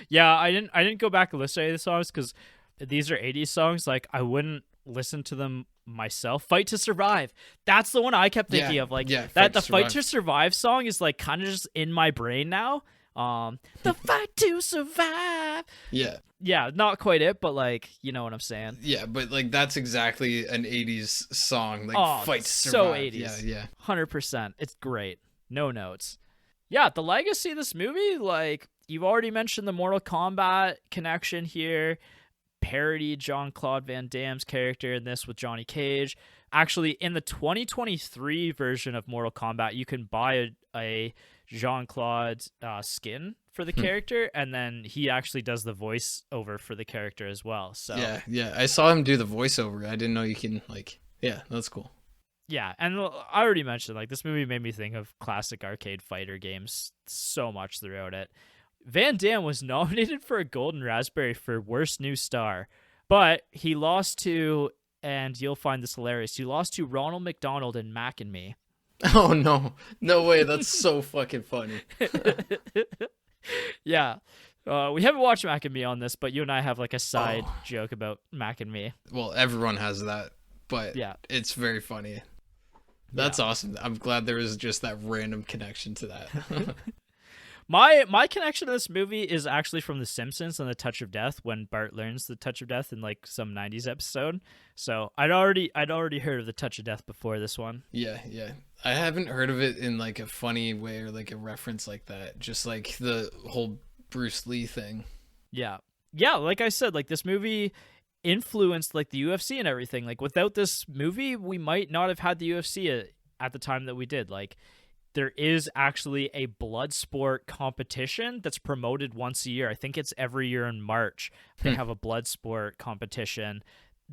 Yeah, I didn't go back and listen to any of the songs because these are 80s songs. Like I wouldn't listened to them myself. Fight to Survive. That's the one I kept thinking of. Like that the Fight to Survive song is like kind of just in my brain now. The fight to survive. Yeah, not quite it, but like, you know what I'm saying.
Yeah, but like that's exactly an 80s song. Like Fight to Survive.
So 80s. Yeah. 100%. It's great. No notes. Yeah, the legacy of this movie, like you've already mentioned the Mortal Kombat connection here. Parodied Jean-Claude Van Damme's character in this with Johnny Cage. Actually, in the 2023 version of Mortal Kombat, you can buy a Jean-Claude skin for the character, and then he actually does the voiceover for the character as well. So
yeah, I saw him do the voiceover. I didn't know you can that's cool.
Yeah, and I already mentioned, like, this movie made me think of classic arcade fighter games so much throughout it. Van Damme was nominated for a Golden Raspberry for Worst New Star, but he lost to, and you'll find this hilarious, he lost to Ronald McDonald in Mac and Me.
Oh, no. No way. That's so fucking funny.
Yeah. We haven't watched Mac and Me on this, but you and I have like a side joke about Mac and Me.
Well, everyone has that, but it's very funny. That's awesome. I'm glad there was just that random connection to that.
My connection to this movie is actually from The Simpsons and The Touch of Death, when Bart learns the Touch of Death in like some 90s episode. So I'd already heard of The Touch of Death before this one.
Yeah. I haven't heard of it in like a funny way or like a reference like that. Just like the whole Bruce Lee thing. Yeah,
like I said, like this movie influenced like the UFC and everything. Like without this movie, we might not have had the UFC at the time that we did. Like there is actually a Bloodsport competition that's promoted once a year. I think it's every year in March. They have a Bloodsport competition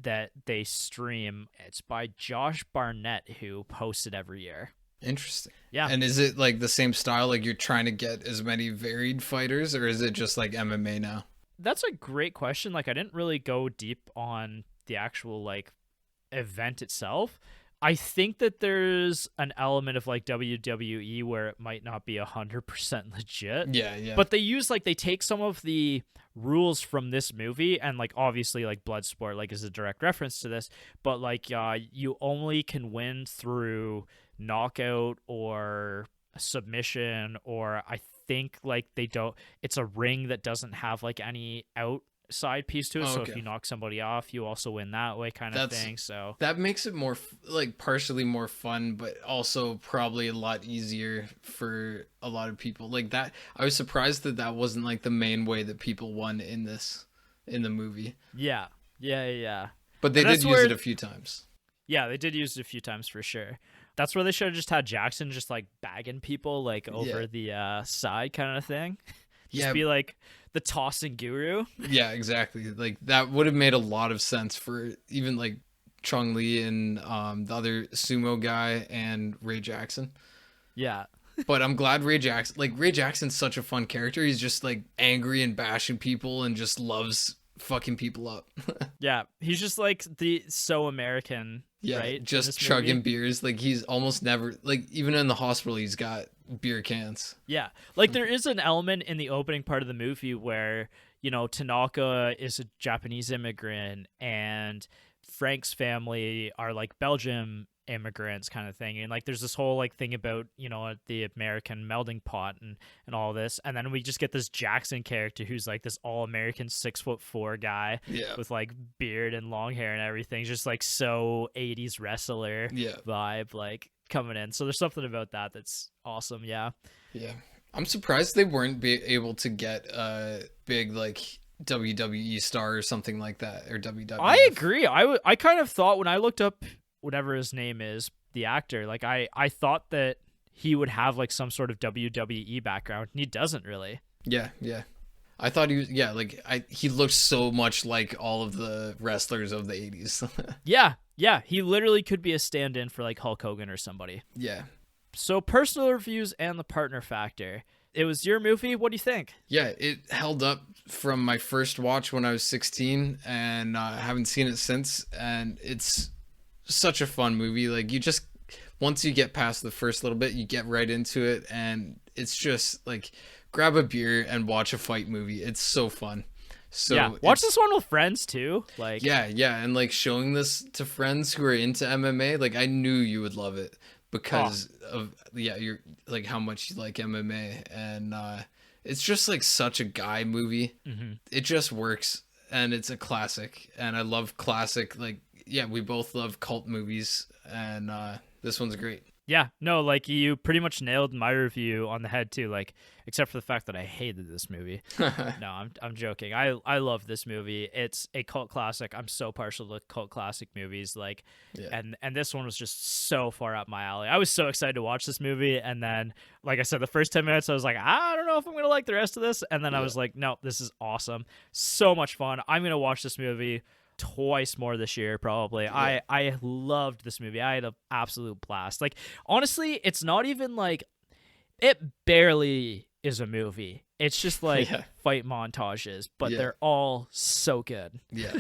that they stream. It's by Josh Barnett, who posts it every year.
Interesting.
Yeah.
And is it like the same style? Like you're trying to get as many varied fighters, or is it just like MMA now?
That's a great question. Like I didn't really go deep on the actual like event itself. I think that there's an element of like WWE where it might not be 100% legit.
Yeah.
But they take some of the rules from this movie, and like obviously like Bloodsport like is a direct reference to this, but like you only can win through knockout or submission, or I think like it's a ring that doesn't have like any outside piece to it. So if you knock somebody off, you also win that way, kind of thing. So
that makes it more like partially more fun, but also probably a lot easier for a lot of people. Like that, I was surprised that wasn't like the main way that people won in the movie.
Yeah.
But they did use it a few times.
Yeah, they did use it a few times for sure. That's where they should have just had Jackson just like bagging people like over the side kind of thing. Just be like the tossing guru. Yeah,
exactly. Like that would have made a lot of sense for even like Chung Lee and the other sumo guy and Ray Jackson.
Yeah.
But I'm glad Ray Jackson's such a fun character. He's just like angry and bashing people and just loves fucking people up.
Yeah, he's just like so American.
Yeah,
right?
Just chugging beers. Like he's almost never, like even in the hospital, he's got beer cans.
Yeah, like there is an element in the opening part of the movie where, you know, Tanaka is a Japanese immigrant and Frank's family are like Belgium immigrants kind of thing, and like there's this whole like thing about, you know, the American melting pot and all this, and then we just get this Jackson character who's like this all-American 6'4" guy with like beard and long hair and everything, just like so 80s wrestler vibe like coming in. So there's something about that that's awesome. Yeah
I'm surprised they weren't able to get a big like WWE star or something like that, or WWF.
I agree. I kind of thought when I looked up whatever his name is, the actor, like I thought that he would have like some sort of WWE background, and he doesn't really.
Yeah. I thought he was, he looked so much like all of the wrestlers of the 80s.
Yeah, he literally could be a stand-in for like Hulk Hogan or somebody.
Yeah.
So personal reviews and the partner factor. It was your movie. What do you think?
Yeah, it held up from my first watch when I was 16, and I haven't seen it since, and it's such a fun movie. Like you just, once you get past the first little bit, you get right into it, and it's just like grab a beer and watch a fight movie. It's so fun. So
yeah, watch this one with friends too. Like,
yeah, and like showing this to friends who are into MMA, like I knew you would love it because of you're like how much you like MMA, and it's just like such a guy movie. It just works, and it's a classic, and I love classic. Like, yeah, we both love cult movies, and this one's great.
Yeah, no, like you pretty much nailed my review on the head too, like except for the fact that I hated this movie. No, I'm joking. I love this movie. It's a cult classic. I'm so partial to cult classic movies, like and this one was just so far up my alley. I was so excited to watch this movie, and then like I said, the first 10 minutes I was like, I don't know if I'm going to like the rest of this, and then I was like, no, this is awesome. So much fun. I'm going to watch this movie twice more this year probably. I loved this movie. I had an absolute blast. Like, honestly, it's not even like, it barely is a movie. It's just like fight montages, but they're all so good. Yeah.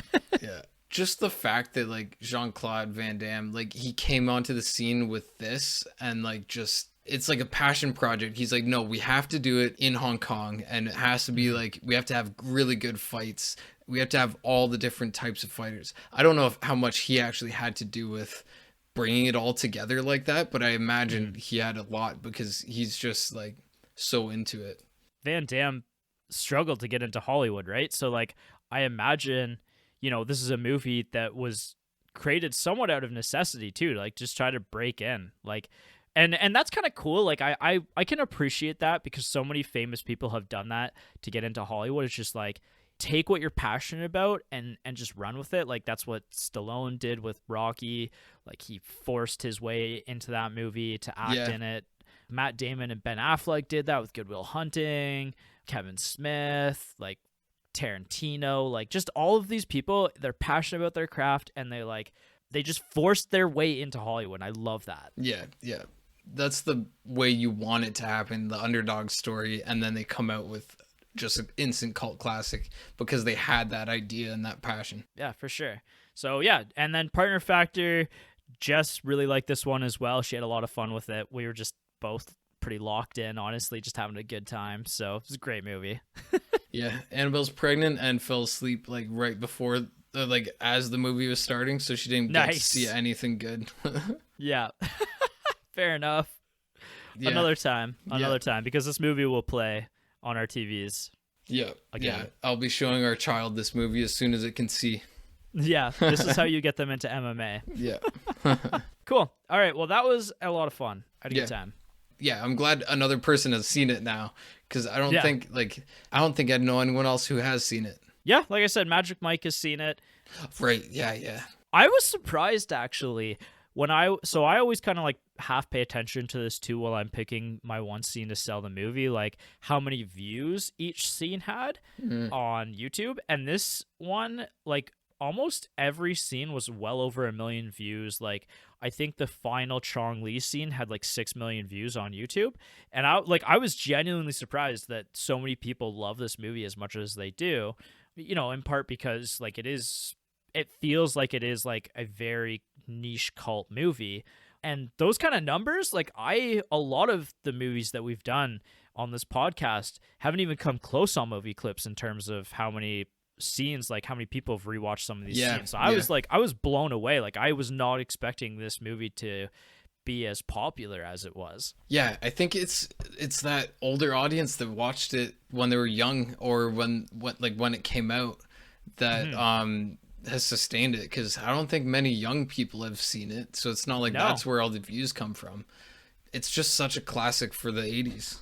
Just the fact that like Jean-Claude Van Damme, like he came onto the scene with this, and like just it's like a passion project. He's like, no, we have to do it in Hong Kong, and it has to be like, we have to have really good fights. We have to have all the different types of fighters. I don't know how much he actually had to do with bringing it all together like that, but I imagine he had a lot because he's just like so into it.
Van Damme struggled to get into Hollywood, right? So like, I imagine, you know, this is a movie that was created somewhat out of necessity too, like just try to break in, like, and that's kind of cool. Like I can appreciate that because so many famous people have done that to get into Hollywood. It's just like, take what you're passionate about and just run with it. Like that's what Stallone did with Rocky. Like he forced his way into that movie to act in it. Matt Damon and Ben Affleck did that with Good Will Hunting. Kevin Smith, like Tarantino, like just all of these people, they're passionate about their craft, and they just forced their way into Hollywood. I love that.
Yeah. That's the way you want it to happen, the underdog story, and then they come out with just an instant cult classic because they had that idea and that passion.
Yeah, for sure. So yeah, and then partner factor, Jess really liked this one as well. She had a lot of fun with it. We were just both pretty locked in, honestly, just having a good time. So it was a great movie.
Yeah, Annabelle's pregnant and fell asleep like right before, like as the movie was starting, so she didn't get to see anything good.
Yeah. Fair enough. Yeah. Another time, because this movie will play on our TVs.
Yeah. Again. Yeah. I'll be showing our child this movie as soon as it can see.
Yeah. This is how you get them into MMA.
Yeah.
Cool. All right. Well, that was a lot of fun. I had a good time.
Yeah. I'm glad another person has seen it now, because I don't think I know anyone else who has seen it.
Yeah. Like I said, Magic Mike has seen it.
Right. Yeah.
I was surprised actually. I always kind of like half pay attention to this too while I'm picking my one scene to sell the movie, like how many views each scene had on YouTube. And this one, like almost every scene was well over 1 million views. Like I think the final Chong Li scene had like 6 million views on YouTube. And I was genuinely surprised that so many people love this movie as much as they do, you know, in part because like it feels like it is like a very niche cult movie. And those kind of numbers, like a lot of the movies that we've done on this podcast haven't even come close on Movie Clips in terms of how many scenes, like how many people have rewatched some of these scenes. So I was blown away. Like I was not expecting this movie to be as popular as it was.
Yeah, I think it's that older audience that watched it when they were young or when it came out that has sustained it, because I don't think many young people have seen it, so it's not like that's where all the views come from. It's just such a classic for the 80s.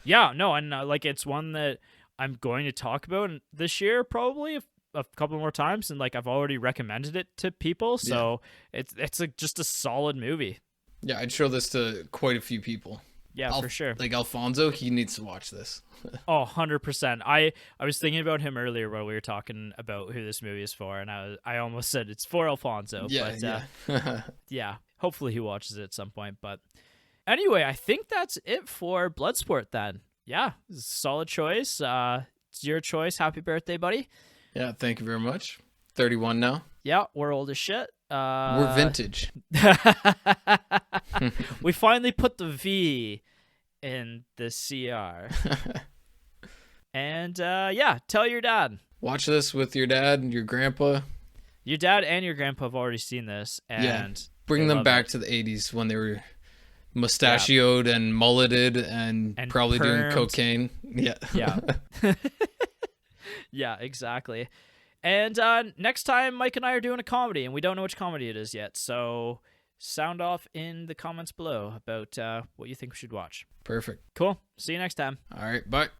Yeah, no, and like it's one that I'm going to talk about this year probably a couple more times, and like I've already recommended it to people, so it's just a solid movie.
Yeah, I'd show this to quite a few people.
Yeah, for sure.
Like Alfonso, he needs to watch this.
Oh, 100%. I was thinking about him earlier while we were talking about who this movie is for, and I almost said it's for Alfonso.
Yeah,
but, yeah. Hopefully he watches it at some point. But anyway, I think that's it for Bloodsport then. Yeah, solid choice. It's your choice. Happy birthday, buddy.
Yeah, thank you very much. 31 now.
Yeah, we're old as shit.
We're vintage.
We finally put the V in the CR. And yeah, tell your dad.
Watch this with your dad and your grandpa.
Your dad and your grandpa have already seen this, and
bring them back to the 80s when they were mustachioed and mulleted and probably doing cocaine.
Yeah. Yeah, exactly. And next time, Mike and I are doing a comedy, and we don't know which comedy it is yet. So sound off in the comments below about what you think we should watch.
Perfect.
Cool. See you next time.
All right. Bye.